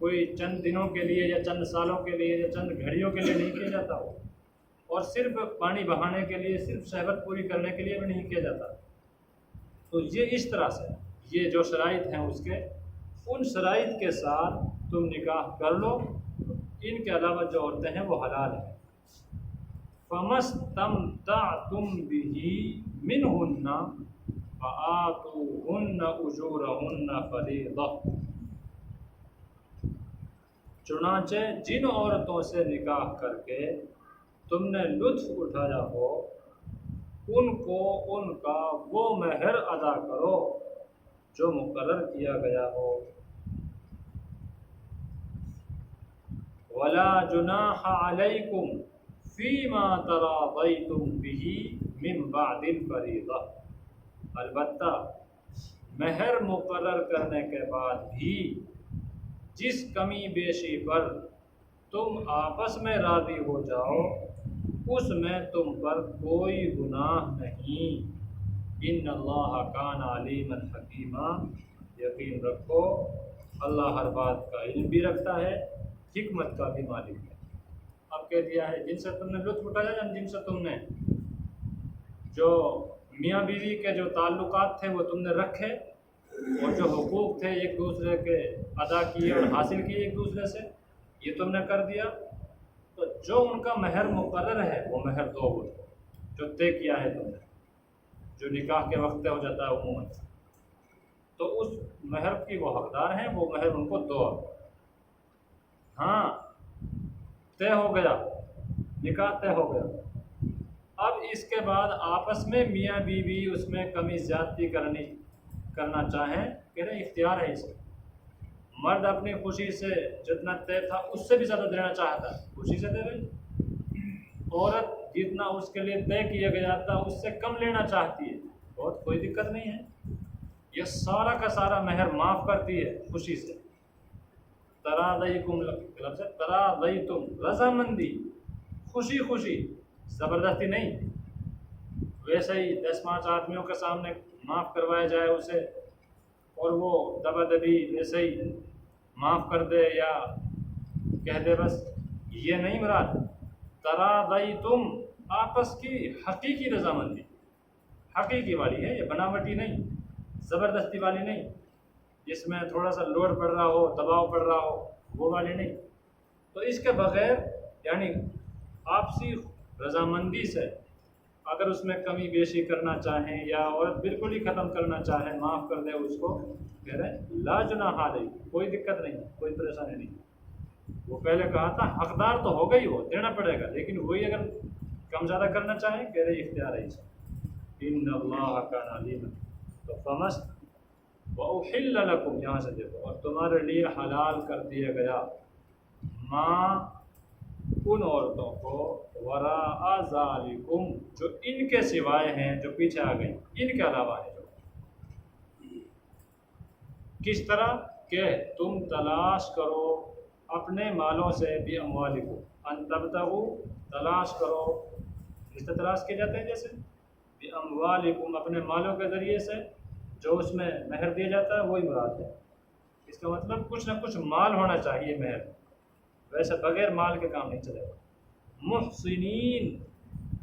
کوئی چند دنوں کے لیے یا چند سالوں کے لیے یا چند گھڑیوں کے لیے نہیں کیا جاتا ہو، اور صرف پانی بہانے کے لیے، صرف شہوت پوری کرنے کے لیے بھی نہیں کیا جاتا۔ تو یہ اس طرح سے یہ جو شرائط ہیں اس کے، ان شرائط کے ساتھ تم نکاح کر لو، ان کے علاوہ جو عورتیں ہیں وہ حلال ہیں۔ فَمَسْتَمْتَعْتُمْ بِهِ مِنْهُنَّ فَآتُوهُنَّ أُجُورَهُنَّ فَرِيضَةً، چنانچہ جن عورتوں سے نکاح کر کے تم نے لطف اٹھایا ہو، ان کو ان کا وہ مہر ادا کرو جو مقرر کیا گیا ہو۔ وَلَا جُنَاحَ عَلَيْكُمْ فِيمَا تَرَاضَيْتُمْ بِهِ مِنْ بَعْدِ الْفَرِيضَةِ، البتہ مہر مقرر کرنے کے بعد بھی جس کمی بیشی پر تم آپس میں راضی ہو جاؤ، اس میں تم پر کوئی گناہ نہیں۔ ان اللہ کان علیما حکیما، یقین رکھو اللہ ہر بات کا علم بھی رکھتا ہے، حکمت کا بھی مالک ہے۔ اب کہہ دیا ہے جن سے تم نے لطف اٹھایا، جن سے تم نے جو میاں بیوی کے جو تعلقات تھے وہ تم نے رکھے، اور جو حقوق تھے ایک دوسرے کے ادا کیے اور حاصل کیے ایک دوسرے سے، یہ تم نے کر دیا، تو جو ان کا مہر مقرر ہے وہ مہر دو وہ جو طے کیا ہے تم نے، جو نکاح کے وقت طے ہو جاتا ہے عموماً، تو اس مہر کی وہ حقدار ہیں، وہ مہر ان کو دو۔ ہاں طے ہو گیا، نکاح طے ہو گیا، اب اس کے بعد آپس میں میاں بیوی اس میں کمی زیادتی کرنا چاہیں، کہہ رہے اختیار ہے اسے۔ مرد اپنی خوشی سے جتنا طے تھا اس سے بھی زیادہ دینا چاہتا ہے، خوشی سے دے رہی، عورت جتنا اس کے لیے طے کیا گیا تھا اس سے کم لینا چاہتی ہے، بہت کوئی دقت نہیں ہے، یہ سارا کا سارا مہر معاف کرتی ہے خوشی سے۔ تراضیکم لفظ تراضیتم، رضامندی، خوشی خوشی، زبردستی نہیں۔ ویسے ہی 10-5 آدمیوں کے سامنے معاف کروایا جائے اسے، اور وہ دبا دبی ویسے ہی معاف کر دے یا کہہ دے، بس یہ نہیں مراد۔ تراضیتم، آپس کی حقیقی رضامندی، حقیقی والی ہے، یہ بناوٹی نہیں، زبردستی والی نہیں، جس میں تھوڑا سا لوڈ پڑ رہا ہو، دباؤ پڑ رہا ہو، وہ والی نہیں۔ تو اس کے بغیر یعنی آپسی رضامندی سے اگر اس میں کمی بیشی کرنا چاہیں یا عورت بالکل ہی ختم کرنا چاہے، معاف کر دے اس کو، کہہ رہے لا جناح علیکم، کوئی دقت نہیں، کوئی پریشانی نہیں۔ وہ پہلے کہا تھا حقدار تو ہو گئی، وہ دینا پڑے گا، لیکن وہی اگر کم زیادہ کرنا چاہیں، کہہ رہے اختیار ہے اسے۔ ان اللہ کان علیما، تو فمست وَأُحِلَّ لَكُمْ، یہاں سے دیکھو، اور تمہارے لیے حلال کر دیا گیا ماں ان عورتوں کو، وراء ذالکم، جو ان کے سوائے ہیں، جو پیچھے آ گئی، ان کے علاوہ ہے جو، کس طرح کہ تم تلاش کرو اپنے مالوں سے، بھی اموالکم، ان تبتغوا، تلاش کرو، اس طرح تلاش کیے جاتے ہیں جیسے بھی اموالکم، اپنے مالوں کے ذریعے سے، جو اس میں مہر دیا جاتا ہے وہی مراد ہے۔ اس کا مطلب کچھ نہ کچھ مال ہونا چاہیے مہر، ویسے بغیر مال کے کام نہیں چلے گا۔ محسنین،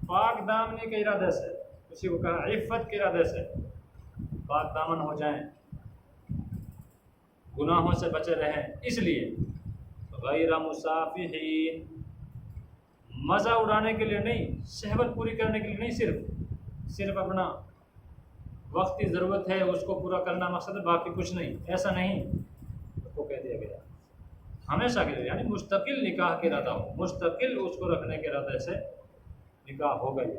پاک دامنی کے ارادے سے، کسی کو کہا عفت کے ارادے سے، پاک دامن ہو جائیں، گناہوں سے بچے رہیں، اس لیے غیر مسافحین، مزہ اڑانے کے لیے نہیں، شہوت پوری کرنے کے لیے نہیں، صرف اپنا وقتی ضرورت ہے اس کو پورا کرنا مقصد ہے، باقی کچھ نہیں، ایسا نہیں اس کو کہہ دیا گیا۔ ہمیشہ کے لیے یعنی مستقل نکاح کے ارادہ ہو، مستقل اس کو رکھنے کے ارادے سے نکاح ہو گئی۔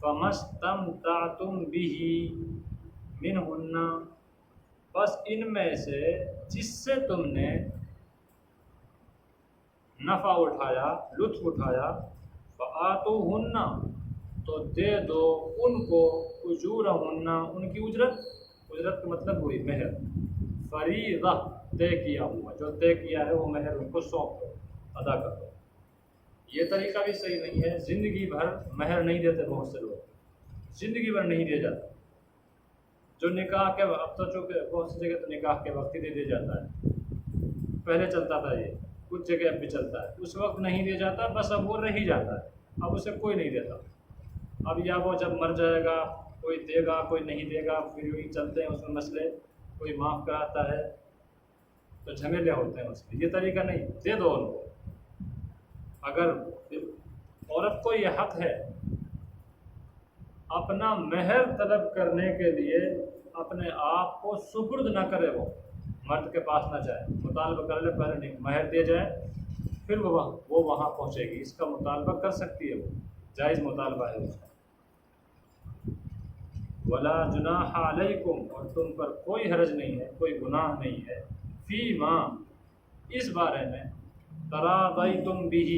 فَمَسْتَمْتَعْتُمْ بِهِ مِنْهُنَّ، بس ان میں سے جس سے تم نے نفع اٹھایا، لطف اٹھایا، فَآتُوهُنَّ، تو دے دو ان کو، اجورہن، ان کی اجرت، اجرت کا مطلب وہی مہر، فریضہ، طے کیا ہوا، جو طے کیا ہے وہ مہر ان کو سونپ دو، ادا کر دو۔ یہ طریقہ بھی صحیح نہیں ہے، زندگی بھر مہر نہیں دیتے بہت سے لوگ، زندگی بھر نہیں دیا جاتا، جو نکاح کے اب تو چونکہ بہت سی جگہ تو نکاح کے وقت ہی دے دیا جاتا ہے، پہلے چلتا تھا یہ، کچھ جگہ اب بھی چلتا ہے، اس وقت نہیں دیا جاتا، بس اب وہ رہ ہی جاتا ہے، اب اسے کوئی نہیں دیتا۔ اب یا وہ جب مر جائے گا کوئی دے گا کوئی نہیں دے گا، پھر یوں ہی چلتے ہیں اس میں مسئلے، کوئی معاف کراتا ہے تو جھمیلے ہوتے ہیں اس میں۔ یہ طریقہ نہیں، دے دو ان کو۔ اگر عورت کو یہ حق ہے اپنا مہر طلب کرنے کے لیے اپنے آپ کو سپرد نہ کرے، وہ مرد کے پاس نہ جائے، مطالبہ کر لے، پہلے نہیں مہر دے جائے پھر وہ وہاں پہنچے گی، اس کا مطالبہ کر سکتی ہے، وہ جائز مطالبہ ہے اس کا۔ ولا جناح علیکم، اور تم پر کوئی حرج نہیں ہے، کوئی گناہ نہیں ہے، فی ما، اس بارے میں، تراضیتم بہ،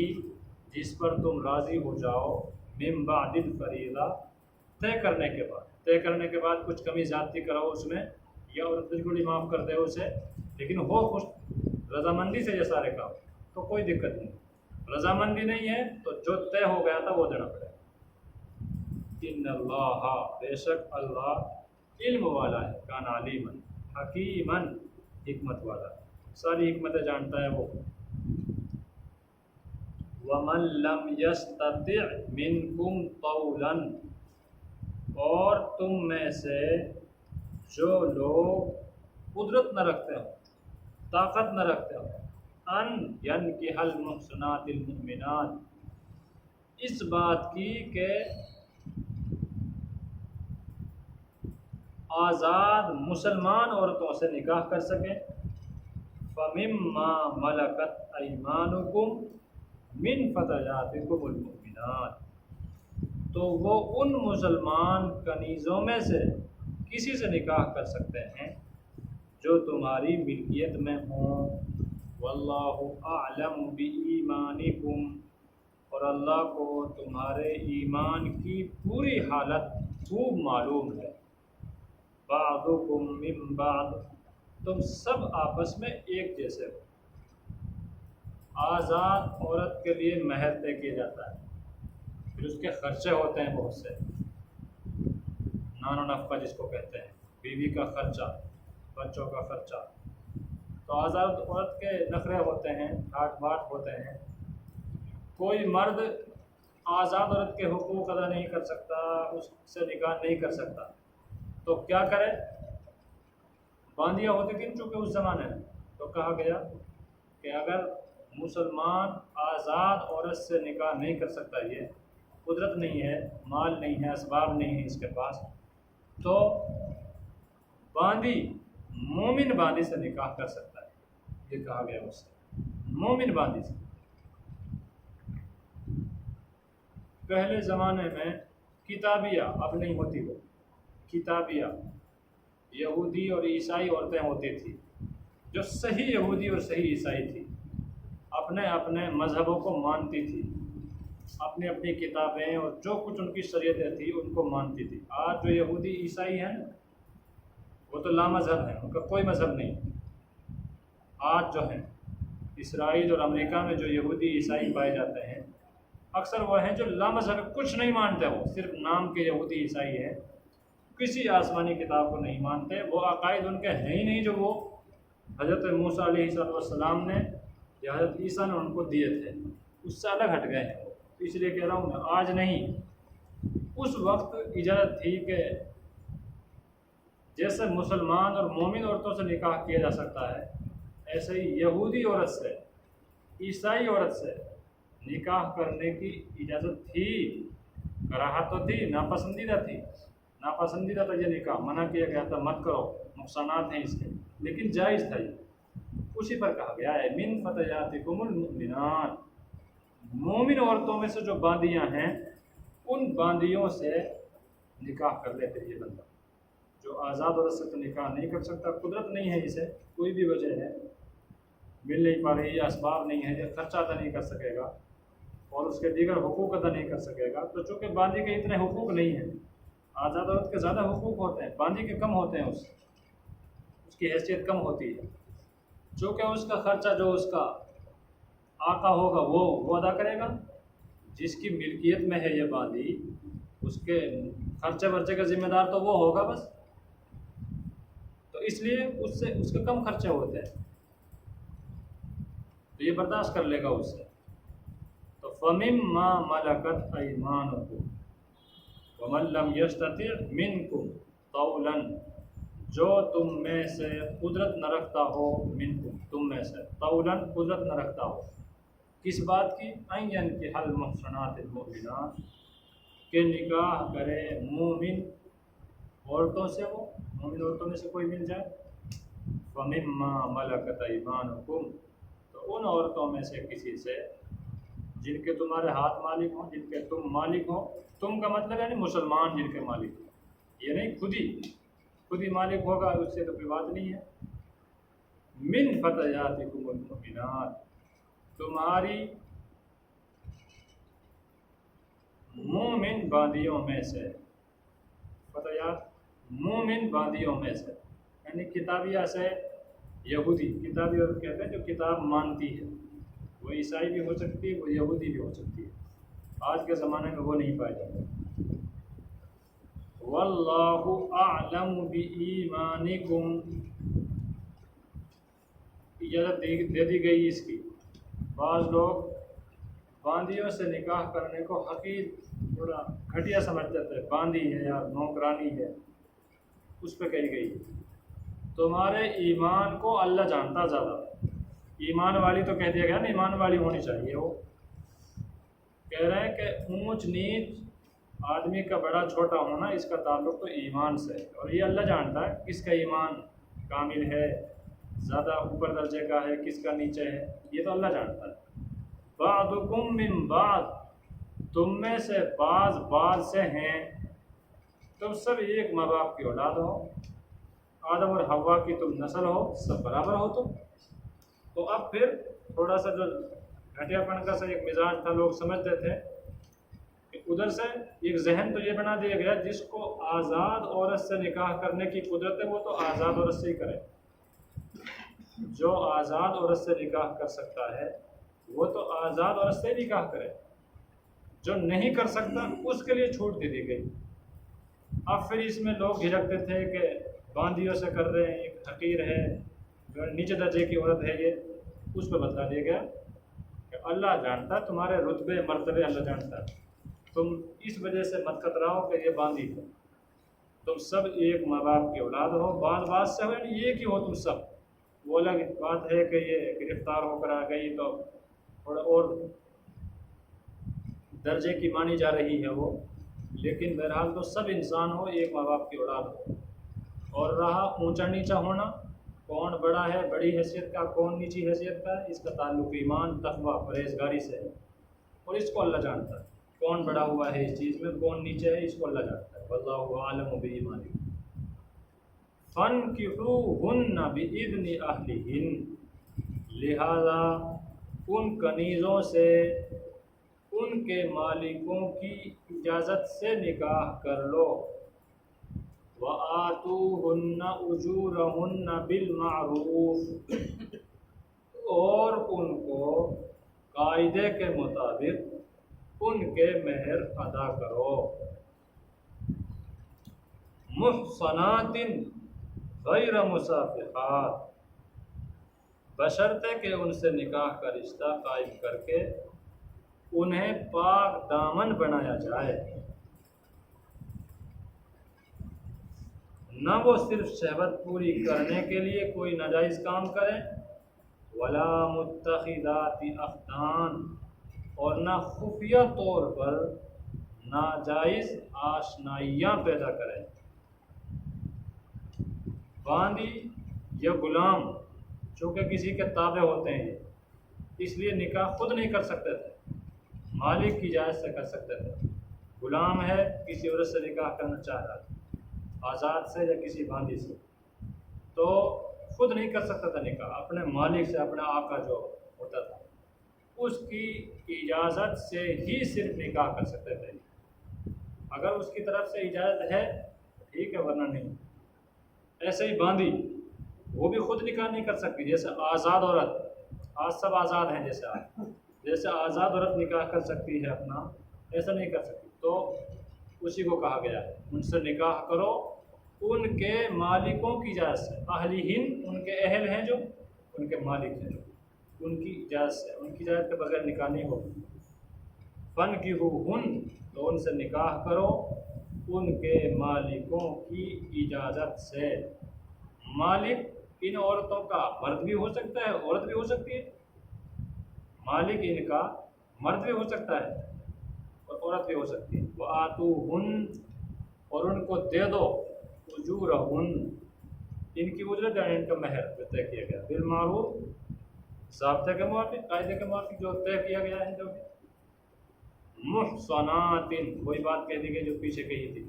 جس پر تم راضی ہو جاؤ، من بعد الفریضہ، طے کرنے کے بعد، طے کرنے کے بعد کچھ کمی زیادتی کرو اس میں، یا عورت بالکل ہی معاف کر دے اسے، لیکن ہو خوش رضامندی سے یہ سارے کام، تو کوئی دقت نہیں۔ رضامندی نہیں ہے تو جو طے ہو گیا تھا وہ دینا پڑے گا۔ ان اللہ، بے شک اللہ علم والا ہے، کان علیما حکیما، حکمت والا ہے، ساری حکمتیں جانتا ہے وہ۔ ومن لم یستطع منکم طولا، اور تم میں سے جو لوگ قدرت نہ رکھتے ہوں، طاقت نہ رکھتے ہوں، ان ینکح المحصنات المؤمنات، اس بات کی کہ آزاد مسلمان عورتوں سے نکاح کر سکیں، فَمِمَّا مَلَكَتْ أَيْمَانُكُمْ مِنْ فَتَيَاتِكُمُ الْمُؤْمِنَاتِ، تو وہ ان مسلمان کنیزوں میں سے کسی سے نکاح کر سکتے ہیں جو تمہاری ملکیت میں ہوں۔ واللہ اعلم بایمانکم، اور اللہ کو تمہارے ایمان کی پوری حالت خوب معلوم ہے۔ بعضکم من بعض، تم سب آپس میں ایک جیسے ہو۔ آزاد عورت کے لیے مہر طے کیا جاتا ہے، پھر اس کے خرچے ہوتے ہیں بہت سے، نان و نفقہ جس کو کہتے ہیں، بیوی کا خرچہ، بچوں کا خرچہ، تو آزاد عورت کے نخرے ہوتے ہیں، ٹھاٹ باٹ ہوتے ہیں۔ کوئی مرد آزاد عورت کے حقوق ادا نہیں کر سکتا، اس سے نکاح نہیں کر سکتا، تو کیا کرے؟ باندیاں ہوتی تھیں چونکہ اس زمانے میں، تو کہا گیا کہ اگر مسلمان آزاد عورت سے نکاح نہیں کر سکتا، یہ قدرت نہیں ہے، مال نہیں ہے، اسباب نہیں ہے اس کے پاس، تو باندی، مومن باندی سے نکاح کر سکتا ہے، یہ کہا گیا اس سے، مومن باندی سے۔ پہلے زمانے میں کتابیہ، اب نہیں ہوتی وہ، کتابیہ یہودی اور عیسائی عورتیں ہوتی تھیں، جو صحیح یہودی اور صحیح عیسائی تھی، اپنے اپنے مذہبوں کو مانتی تھی، اپنی اپنی کتابیں اور جو کچھ ان کی شریعتیں تھیں ان کو مانتی تھی۔ آج جو یہودی عیسائی ہیں وہ تو لامذہب ہیں، ان کا کوئی مذہب نہیں۔ آج جو ہیں اسرائیل اور امریکہ میں جو یہودی عیسائی پائے جاتے ہیں، اکثر وہ ہیں جو لامذہب، کچھ نہیں مانتے، وہ صرف نام کے یہودی عیسائی ہیں، کسی آسمانی کتاب کو نہیں مانتے، وہ عقائد ان کے ہیں ہی نہیں جو وہ حضرت موسیٰ علیہ السلام نے یا حضرت عیسیٰ نے ان کو دیے تھے، اس سے الگ ہٹ گئے ہیں وہ۔ اس لیے کہہ رہا ہوں میں، آج نہیں، اس وقت اجازت تھی کہ جیسے مسلمان اور مومن عورتوں سے نکاح کیا جا سکتا ہے، ایسے ہی یہودی عورت سے، عیسائی عورت سے نکاح کرنے کی اجازت تھی، کراہت تو تھی، ناپسندیدہ تھی، ناپسندیدہ تھا یہ نکاح، منع کیا گیا تھا مت کرو، نقصانات ہیں اس کے، لیکن جائز تھا یہ۔ اسی پر کہا گیا ہے من فتياتكم المؤمنات، مومن عورتوں میں سے جو باندیاں ہیں ان باندیوں سے نکاح کر لیتے یہ بندہ۔ جو آزاد عورت سے تو نکاح نہیں کر سکتا، قدرت نہیں ہے اسے، کوئی بھی وجہ ہے، مل نہیں پا رہی ہے، اسباب نہیں ہے، یا خرچہ ادا نہیں کر سکے گا اور اس کے دیگر حقوق ادا نہیں کر سکے گا، تو چونکہ باندی کے اتنے حقوق نہیں ہیں، آزاد عورت کے زیادہ حقوق ہوتے ہیں، باندی کے کم ہوتے ہیں، اس کی حیثیت کم ہوتی ہے، چونکہ اس کا خرچہ جو اس کا آقا ہوگا وہ ادا کرے گا، جس کی ملکیت میں ہے یہ باندی، اس کے خرچے ورچے کا ذمہ دار تو وہ ہوگا بس، تو اس لیے اس سے اس کے کم خرچے ہوتے ہیں۔ تو یہ برداشت کر لے گا اس سے. تو فَمِمَّا مَلَكَتْ أَيْمَانُكُمْ وَمَن لَّمْ يَسْتَطِعْ مِنكُمْ طَوْلًا، جو تم میں سے قدرت نہ رکھتا ہو، منکم تم میں سے، طولاً قدرت نہ رکھتا ہو، کس بات کی؟ ان ينكح المحصنات المؤمنات، کہ نکاح کرے مومن عورتوں سے، وہ مومن عورتوں میں سے کوئی مل جائے. فَمِمَّا مَلَكَتْ أَيْمَانُكُمْ، تو ان عورتوں میں سے کسی سے جن کے تمہارے ہاتھ مالک ہوں، جن کے تم مالک ہو. تم کا مطلب یعنی مسلمان جن کے مالک ہوں، یہ نہیں خود ہی مالک ہوگا، اس سے تو کوئی بات نہیں ہے. من فتياتكم المؤمنات، تمہاری مومن باندیوں میں سے، فتیات مومن باندیوں میں سے، یعنی کتابیہ سے یہودی، کتابی اور کہتے ہیں جو کتاب مانتی ہے، وہ عیسائی بھی ہو سکتی ہے، وہ یہودی بھی ہو سکتی ہے. آج کے زمانے میں وہ نہیں پائے جاتے. واللہ اعلم بایمانکم، اجازت دے دی گئی اس کی. بعض لوگ باندیوں سے نکاح کرنے کو حقیر، تھوڑا گھٹیا سمجھتے تھے، باندی ہے یا نوکرانی ہے، اس پہ کہی گئی تمہارے ایمان کو اللہ جانتا زیادہ. ایمان والی تو کہہ دیا گیا نا، ایمان والی ہونی چاہیے. وہ کہہ رہے ہیں کہ اونچ نیچ آدمی کا بڑا چھوٹا ہونا، اس کا تعلق تو ایمان سے ہے، اور یہ اللہ جانتا ہے کس کا ایمان کامل ہے، زیادہ اوپر درجے کا ہے، کس کا نیچے ہے، یہ تو اللہ جانتا ہے. بعضکم من بعض، تم میں سے بعض سے ہیں. تم سب ایک ماں باپ کی اولاد ہو، آدم اور حوا کی تم نسل ہو، سب برابر ہو تم. تو اب پھر تھوڑا سا جو گھٹیا پن کا سا ایک مزاج تھا، لوگ سمجھتے تھے کہ ادھر سے ایک ذہن تو یہ بنا دیا گیا جس کو آزاد عورت سے نکاح کرنے کی قدرت ہے وہ تو آزاد عورت سے ہی کرے. جو آزاد عورت سے نکاح کر سکتا ہے وہ تو آزاد عورت سے نکاح کرے، جو نہیں کر سکتا اس کے لیے چھوٹ دے دی گئی. اب پھر اس میں لوگ جھجکتے تھے کہ باندیوں سے کر رہے ہیں، ایک حقیر ہے، نیچے درجے کی عورت ہے، یہ اس پہ بتا دیا گیا کہ اللہ جانتا ہے تمہارے رتبے مرتبے، اللہ جانتا ہے. تم اس وجہ سے مت کتراؤ کہ یہ باندھی ہے. تم سب ایک ماں باپ کی اولاد ہو، بعض سے ہو، یعنی ایک ہی ہو تم سب. وہ الگ بات ہے کہ یہ گرفتار ہو کر آ گئی تو تھوڑا اور درجے کی مانی جا رہی ہے وہ، لیکن بہرحال تو سب انسان ہو، ایک ماں باپ کی اولاد ہو. اور رہا اونچا نیچا ہونا، کون بڑا ہے بڑی حیثیت کا، کون نیچی حیثیت کا، اس کا تعلق ایمان، تقویٰ، پرہیزگاری سے ہے، اور اس کو اللہ جانتا ہے. کون بڑا ہوا ہے اس چیز میں، کون نیچے ہے، اس کو اللہ جانتا ہے. واللہ اعلم بایمانکم. فانکحوہن باذن اہلہن، لہذا ان کنیزوں سے ان کے مالکوں کی اجازت سے نکاح کر لو. وآتوہن اجورہن بالمعروف، اور ان کو قاعدے کے مطابق ان کے مہر ادا کرو. محصنات غیر مسافحات، بشرطے کہ ان سے نکاح کا رشتہ قائم کر کے انہیں پاک دامن بنایا جائے. نہ وہ صرف شہوت پوری کرنے کے لیے کوئی ناجائز کام کریں، ولا متخذات اخدان، اور نہ خفیہ طور پر ناجائز آشنائیاں پیدا کریں. باندی یا غلام چونکہ کسی کے تابع ہوتے ہیں، اس لیے نکاح خود نہیں کر سکتے تھے، مالک کی اجازت سے کر سکتے تھے. غلام ہے، کسی عورت سے نکاح کرنا چاہ رہا تھا، آزاد سے یا کسی باندی سے، تو خود نہیں کر سکتا تھا نکاح، اپنے مالک سے، اپنے آقا جو ہوتا تھا اس کی اجازت سے ہی صرف نکاح کر سکتے تھے. اگر اس کی طرف سے اجازت ہے ٹھیک ہے، ورنہ نہیں. ایسے ہی باندی وہ بھی خود نکاح نہیں کر سکتی، جیسے آزاد عورت، آج سب آزاد ہیں، جیسے آزاد عورت نکاح کر سکتی ہے اپنا، ایسا نہیں کر سکتی. تو اسی کو کہا گیا ہے ان سے نکاح کرو ان کے مالکوں کی اجازت سے. اہلہن ان کے اہل ہیں جو ان کے مالک ہیں جو. ان کی اجازت سے، ان کی اجازت کے بغیر نکاح نہیں ہوگی۔ فَانْكِحُوهُنَّ تو ان سے نکاح کرو ان کے مالکوں کی اجازت سے۔ مالک ان عورتوں کا مرد بھی ہو سکتا ہے، عورت بھی ہو سکتی ہے۔ مالک ان کا مرد بھی ہو سکتا ہے اور عورت بھی ہو سکتی ہے۔ وَآتُوهُنَّ اور ان کو دے دو اجورہن ان کی اجرت، یعنی ان کا مہر جو طے کیا گیا، بالمعروف ضابطے کے موافق، قاعدے کے موافق جو طے کیا گیا ہے۔ جو محصنات وہی بات کہہ دی گئی جو پیچھے کہی تھی۔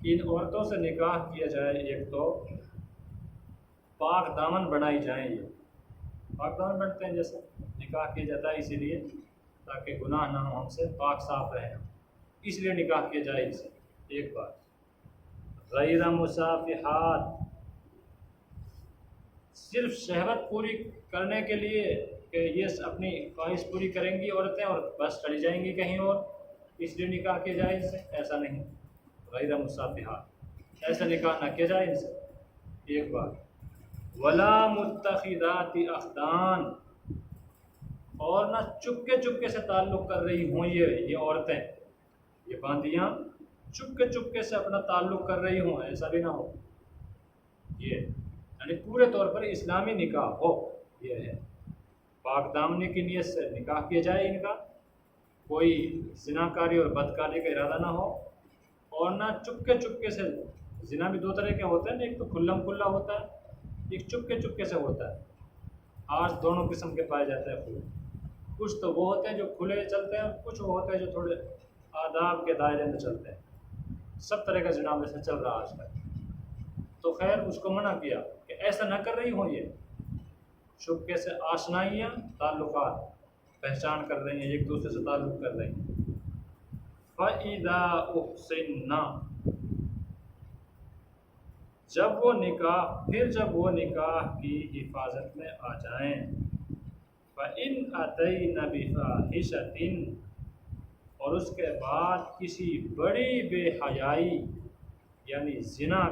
ان عورتوں سے نکاح کیا جائے، ایک تو پاک دامن بنائی جائیں، یہ پاک دامن بنتے ہیں، جیسے نکاح کیا جاتا ہے اسی لیے تاکہ گناہ نہ ہو، ہم سے پاک صاف رہیں، اس لیے نکاح کیا جائے ان سے۔ ایک بات، غیر مصافحات صرف شہوت پوری کرنے کے لیے کہ یہ اپنی خواہش پوری کریں گی عورتیں اور بس چلی جائیں گی کہیں اور، اس لیے نکاح کیا جائے ان سے، ایسا نہیں۔ غیر مصافحات ایسا نکاح نہ کیا جائے ان سے۔ ایک بات، ولا متخذات اخدان اور نہ چپکے چپکے سے تعلق کر رہی ہوں یہ عورتیں، یہ باندیاں چپکے چپکے سے اپنا تعلق کر رہی ہوں، ایسا بھی نہ ہو۔ یہ یعنی پورے طور پر اسلامی نکاح ہو، یہ ہے پاک دامنی کی نیت سے نکاح کیا جائے ان کا، کوئی زناکاری اور بدکاری کا ارادہ نہ ہو، اور نہ چپکے چپکے سے۔ زنا بھی دو طرح کے ہوتے ہیں، ایک تو کھلم کھلا ہوتا ہے، ایک چپکے چپکے سے ہوتا ہے۔ آج دونوں قسم کے پائے جاتے ہیں پھول، کچھ تو وہ ہوتے ہیں جو کھلے چلتے ہیں، کچھ وہ ہوتے ہیں جو تھوڑے آداب کے دائرے میں چلتے ہیں۔ سب طرح کا زنا ویسے چل رہا آج کل، تو خیر اس کو منع کیا کہ ایسا نہ کر رہی ہوں، یہ چپکے سے آشنائیاں، تعلقات پہچان کر رہی ہیں، ایک دوسرے سے تعلق کر رہی ہیں۔ فَإِذَا أُحْصِنَّ جب وہ نکاح کی حفاظت میں آ جائیں۔ فَإِنْ أَتَيْنَ بِفَاحِشَةٍ اور اس کے بعد کسی بڑی بے حیائی یعنی زنا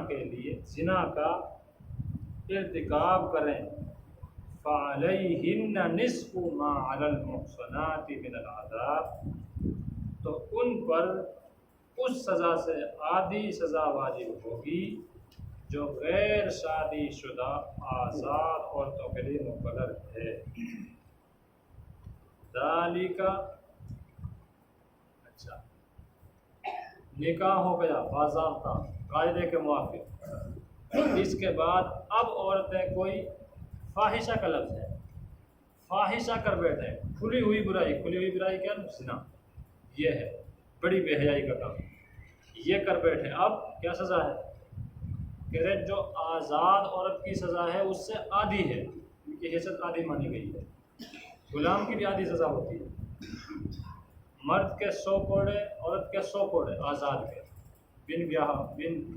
کا ارتکاب کریں، فَعَلَيْهِنَّ نِصْفُ مَا عَلَى الْمُحْصَنَاتِ مِنَ الْعَذَابِ تو ان پر اس سزا سے آدھی سزا واجب ہوگی جو غیر شادی شدہ آزاد عورتوں کے لیے مقرر ہے۔ ذالک اچھا، نکاح ہو گیا باضابطہ قاعدے کے موافق، اس کے بعد اب عورتیں کوئی فاحشہ کا لفظ ہے، فاحشہ کر بیٹھے، کھلی ہوئی برائی کیا زنا، یہ ہے بڑی بے حیائی کا کام، یہ کر بیٹھے، اب کیا سزا ہے؟ کہ جو آزاد عورت کی سزا ہے اس سے آدھی ہے، ان کی حیثیت آدھی مانی گئی ہے۔ غلام کی بھی آدھی سزا ہوتی ہے، مرد کے 100 کوڑے، عورت کے 100 کوڑے، آزاد کے بن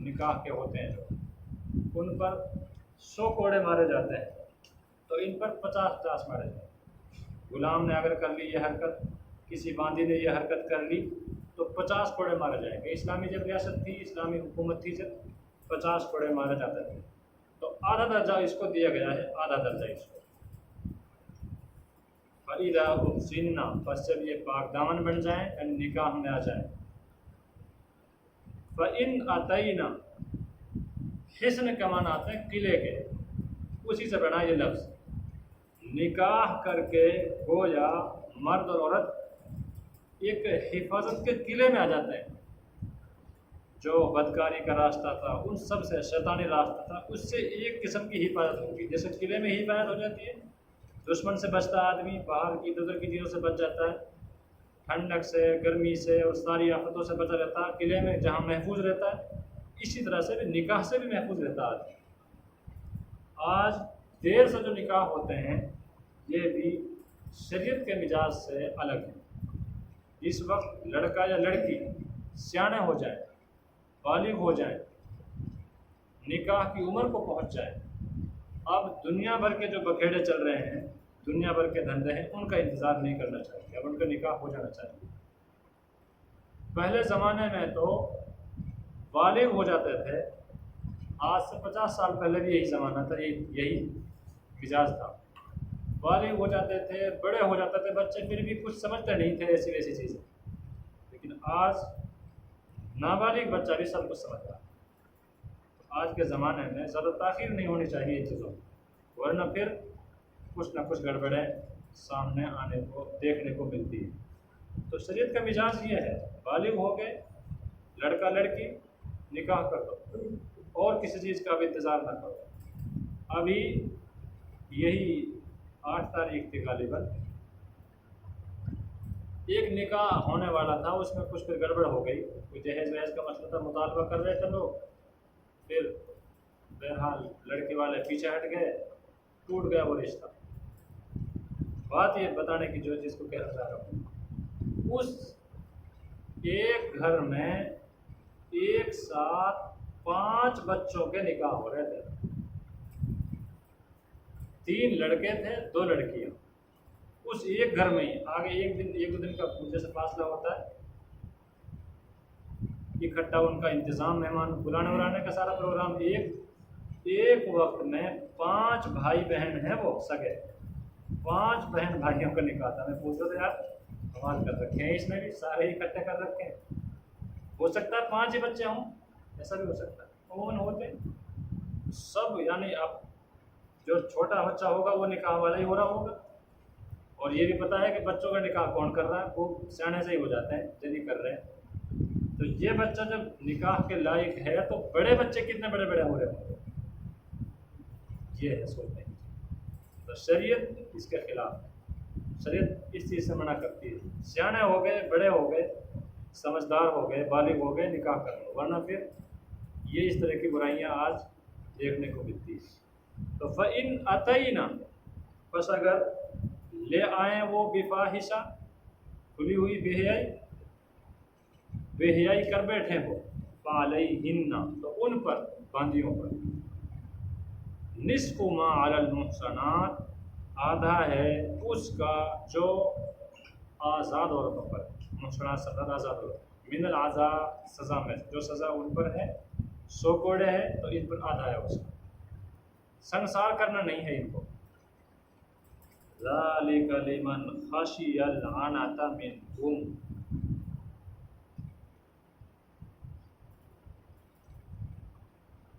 نکاح کے ہوتے ہیں جو، ان پر 100 کوڑے مارے جاتے ہیں، تو ان پر 50 مارے جاتے ہیں۔ غلام نے اگر کر لی یہ حرکت، کسی باندی نے یہ حرکت کر لی تو 50 کوڑے مارے جائیں گے۔ اسلامی جب ریاست تھی، اسلامی حکومت تھی، جب 50 کوڑے مارے جاتے تھے، تو آدھا درجہ اس کو دیا گیا ہے، آدھا درجہ اس کو۔ فَإِذَا أُحْصِنَّ پس جب یہ پاک دامن بن جائیں، یعنی نکاح میں آ جائیں۔ فَإِنْ أَتَيْنَ حسن کے معنی آتے ہیں قلعے کے، اسی سے بنا یہ لفظ، نکاح کر کے گویا مرد اور عورت ایک حفاظت کے قلعے میں آ جاتے ہیں۔ جو بدکاری کا راستہ تھا، ان سب سے شیطانی راستہ تھا، اس سے ایک قسم کی حفاظت ہوگی، جیسے قلعے میں ہی حفاظت ہو جاتی ہے، دشمن سے بچتا آدمی، باہر کی ادھر کی چیزوں سے بچ جاتا ہے، ٹھنڈک سے، گرمی سے اور ساری آفتوں سے بچا رہتا ہے قلعے میں جہاں محفوظ رہتا ہے، اسی طرح سے بھی نکاح سے بھی محفوظ رہتا ہے آدمی۔ آج دیر سے جو نکاح ہوتے ہیں یہ بھی شریعت کے مزاج سے الگ ہے۔ اس وقت لڑکا یا لڑکی سیانے ہو جائیں، بالغ ہو جائیں، نکاح کی عمر کو پہنچ جائیں، اب دنیا بھر کے جو بکھیڑے چل رہے ہیں، دنیا بھر کے دھندے ہیں، ان کا انتظار نہیں کرنا چاہیے، اب ان کا نکاح ہو جانا چاہیے۔ پہلے زمانے میں تو بالغ ہو جاتے تھے، آج سے 50 سال پہلے بھی یہی زمانہ تھا، یہی مزاج تھا، بالغ ہو جاتے تھے، بڑے ہو جاتے تھے بچے، پھر بھی کچھ سمجھتے نہیں تھے ایسی ویسی چیزیں، لیکن آج نابالغ بچہ بھی سب کچھ سمجھ رہا ہے۔ آج کے زمانے میں زیادہ تاخیر نہیں ہونی چاہیے ان چیزوں میں، ورنہ پھر کچھ نہ کچھ گڑبڑیں سامنے آنے کو دیکھنے کو ملتی ہے۔ تو شریعت کا مزاج یہ ہے، بالغ ہو گئے لڑکا لڑکی نکاح کر دو، اور کسی چیز کا بھی انتظار نہ کرو۔ ابھی یہی 8 تاریخ تھی غالباً، ایک نکاح ہونے والا تھا، اس میں کچھ پھر گڑبڑ ہو گئی، کوئی جہیز وہیز کا مسئلہ تھا، مطالبہ کر رہے تھے لوگ، پھر بہرحال لڑکے والے پیچھے ہٹ گئے، ٹوٹ گیا وہ رشتہ۔ بات یہ بتانے کی جو چیز کو کہنا چاہ رہا ہوں، اس ایک گھر میں ایک ساتھ 5 بچوں کے نکاح ہو رہے تھے، 3 لڑکے تھے 2 لڑکیاں، اس ایک گھر میں ہی۔ آگے ایک دو دن کا جیسے فاصلہ ہوتا ہے، اکٹھا ان کا انتظام، مہمان بلانے ولانے کا سارا پروگرام، ایک وقت میں 5 بھائی بہن ہیں وہ سگے، 5 بہن بھائیوں کا نکاح تھا۔ میں پوچھ رہا تھا یار کمال کر رکھے ہیں، اس میں بھی سارے ہی اکٹھے کر رکھے ہیں، ہو سکتا ہے 5 ہی بچے ہوں، ایسا بھی ہو سکتا ہے، عموماً ہوتے سب، یعنی اب جو چھوٹا بچہ ہوگا وہ نکاح والا ہی ہو رہا ہوگا، اور یہ بھی پتہ ہے کہ بچوں کا نکاح کون کر رہا ہے، وہ سیانے سے ہی ہو جاتے ہیں جلدی کر رہے ہیں۔ تو یہ بچہ جب نکاح کے لائق ہے تو بڑے بچے کتنے بڑے بڑے ہو رہے ہوں گے، یہ ہے سوچنے کی۔ تو شریعت اس کے خلاف ہے، شریعت اس چیز سے منع کرتی ہے، سیانے ہو گئے، بڑے ہو گئے، سمجھدار ہو گئے، بالغ ہو گئے، نکاح کر لو، ورنہ پھر یہ اس طرح کی برائیاں آج دیکھنے کو ملتی ہے۔ تو فَإِنْ أَتَيْنَا، بس اگر لے آئیں وہ بفاحشہ، کھلی ہوئی بے حیائی کر بیٹھے ہو، فَعَلَيْهِنَّ، تو ان پر، باندیوں پر، نصف ما علی المحصنات، آدھا ہے اس کا جو آزاد عورتوں پر، محصنات سزا آزاد عورت، من العذاب، سزا میں جو سزا ان پر ہے 100 کوڑے ہے، تو ان پر آدھا ہے اس کا، سنسار کرنا نہیں ہے ان کو۔ ذَلِكَ لِمَنْ خَشِيَ الْعَنَتَ مِنْكُمْ،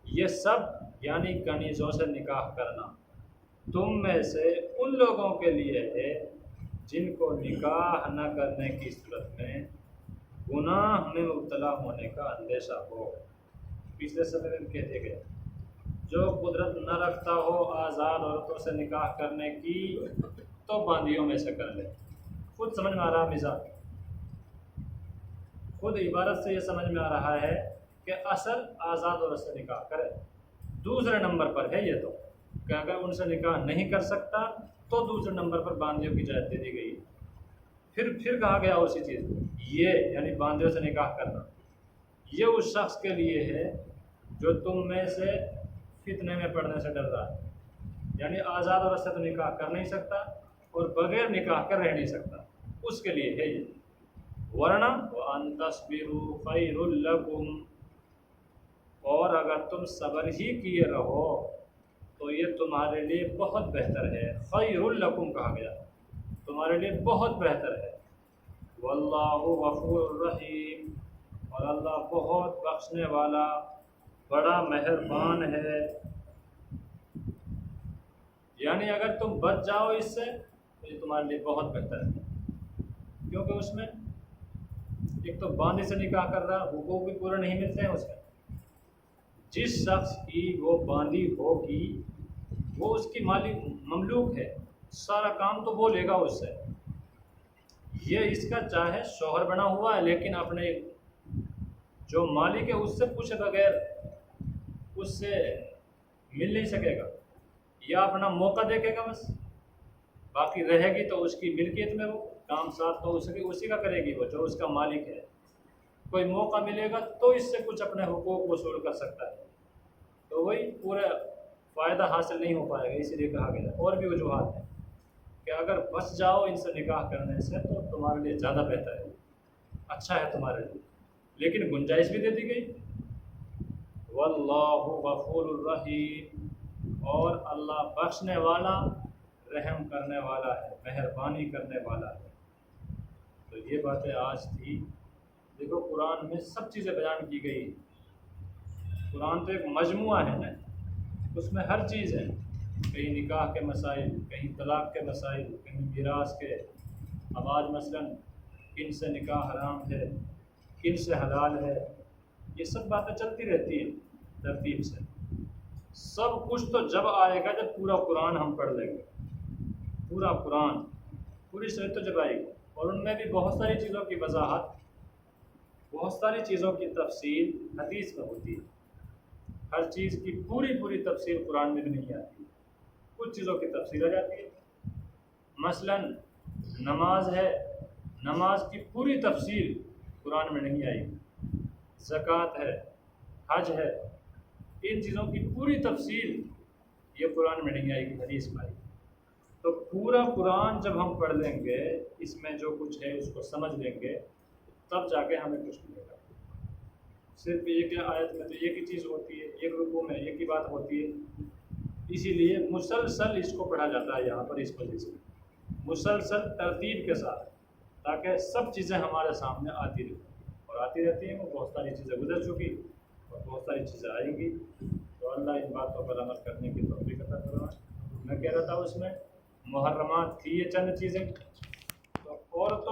یہ سب یعنی کنیزوں سے نکاح کرنا تم میں سے ان لوگوں کے لیے ہے جن کو نکاح نہ کرنے کی صورت میں گناہ میں مبتلا ہونے کا اندیشہ ہو۔ پچھلے صفحے میں کہہ دیا گیا، جو قدرت نہ رکھتا ہو آزاد عورتوں سے نکاح کرنے کی تو باندیوں میں سے کر لے۔ خود سمجھ میں آ رہا مزاج، خود عبارت سے یہ سمجھ میں آ رہا ہے کہ اصل آزاد عورت سے نکاح کرے، دوسرے نمبر پر ہے یہ تو، کہ اگر ان سے نکاح نہیں کر سکتا تو دوسرے نمبر پر باندیوں کی اجازت دے دی گئی۔ پھر کہا گیا اسی چیز کو، یہ یعنی باندیوں سے نکاح کرنا، یہ اس شخص کے لیے ہے جو تم میں سے فتنے میں پڑنے سے ڈر رہا ہے، یعنی آزاد عورت سے تو نکاح کر نہیں سکتا اور بغیر نکاح کر رہ نہیں سکتا، اس کے لیے ہے یہ۔ ورنہ وَأَن تَصْبِرُوا خَيْرٌ لَكُمْ، اور اگر تم صبر ہی کیے رہو تو یہ تمہارے لیے بہت بہتر ہے۔ خیر لکم کہا گیا، تمہارے لیے بہت بہتر ہے۔ واللہ غفور رحیم، اور اللہ بہت بخشنے والا بڑا مہربان ہے۔ یعنی اگر تم بچ جاؤ اس سے تو یہ تمہارے لیے بہت بہتر ہے، کیونکہ اس میں ایک تو باندھی سے نکاح کر رہا، حقوق بھی پورے نہیں ملتے ہیں اس میں، جس شخص کی وہ باندھی ہوگی وہ اس کی مالی مملوک ہے، سارا کام تو وہ لے گا اس سے، یہ اس کا چاہے شوہر بنا ہوا ہے لیکن اپنے جو مالک ہے اس سے پوچھے بغیر اس سے مل نہیں سکے گا، یا اپنا موقع دیکھے گا بس، باقی رہے گی تو اس کی ملکیت میں وہ کام ساتھ تو اسی کا کرے گی وہ جو اس کا مالک ہے۔ کوئی موقع ملے گا تو اس سے کچھ اپنے حقوق وصول کر سکتا ہے، تو وہی پورا فائدہ حاصل نہیں ہو پائے گا، اسی لیے کہا گیا۔ اور بھی وجوہات ہیں کہ اگر بچ جاؤ ان سے نکاح کرنے سے تو تمہارے لیے زیادہ بہتر ہے، اچھا ہے تمہارے لیے، لیکن گنجائش بھی دے دی گئی۔ واللہ غفور الرحیم، اور اللہ بخشنے والا رحم کرنے والا ہے، مہربانی کرنے والا ہے۔ تو یہ باتیں آج تھی۔ دیکھو قرآن میں سب چیزیں بیان کی گئی۔ قرآن تو ایک مجموعہ ہے نا، اس میں ہر چیز ہے، کہیں نکاح کے مسائل، کہیں طلاق کے مسائل، کہیں میراث کے۔ اب آج مثلاً کن سے نکاح حرام ہے، کن سے حلال ہے، یہ سب باتیں چلتی رہتی ہیں ترتیب سے۔ سب کچھ تو جب آئے گا جب پورا قرآن ہم پڑھ لیں گے، پورا قرآن، پوری شریعت تو جب آئے گی، اور ان میں بھی بہت ساری چیزوں کی وضاحت، بہت ساری چیزوں کی تفصیل حدیث میں ہوتی ہے۔ ہر چیز کی پوری تفصیل قرآن میں بھی نہیں آتی، کچھ چیزوں کی تفصیل آ جاتی ہے۔ مثلاً نماز ہے، نماز کی پوری تفصیل قرآن میں نہیں آئی۔ زکوٰۃ ہے، حج ہے، ان چیزوں کی پوری تفصیل یہ قرآن میں نہیں آئے گی، حدیث میں آئے گی۔ تو پورا قرآن جب ہم پڑھ لیں گے، اس میں جو کچھ ہے اس کو سمجھ لیں گے، تب جا کے ہمیں کچھ ملے گا۔ صرف ایک آیت میں تو ایک ہی چیز ہوتی ہے، ایک رکوع میں ایک ہی بات ہوتی ہے، اسی لیے مسلسل اس کو پڑھا جاتا ہے یہاں پر، اس وجہ سے مسلسل ترتیب کے ساتھ، تاکہ سب چیزیں ہمارے سامنے آتی رہیں، اور آتی رہتی ہیں۔ وہ بہت ساری چیزیں گزر چکی اور بہت ساری چیزیں آئیں گی، تو اللہ ان باتوں پر عمل کرنے کی توفیق عطا فرمائے۔ میں کہہ رہا تھا اس میں محرمات تھی یہ چند چیزیں، تو اور تو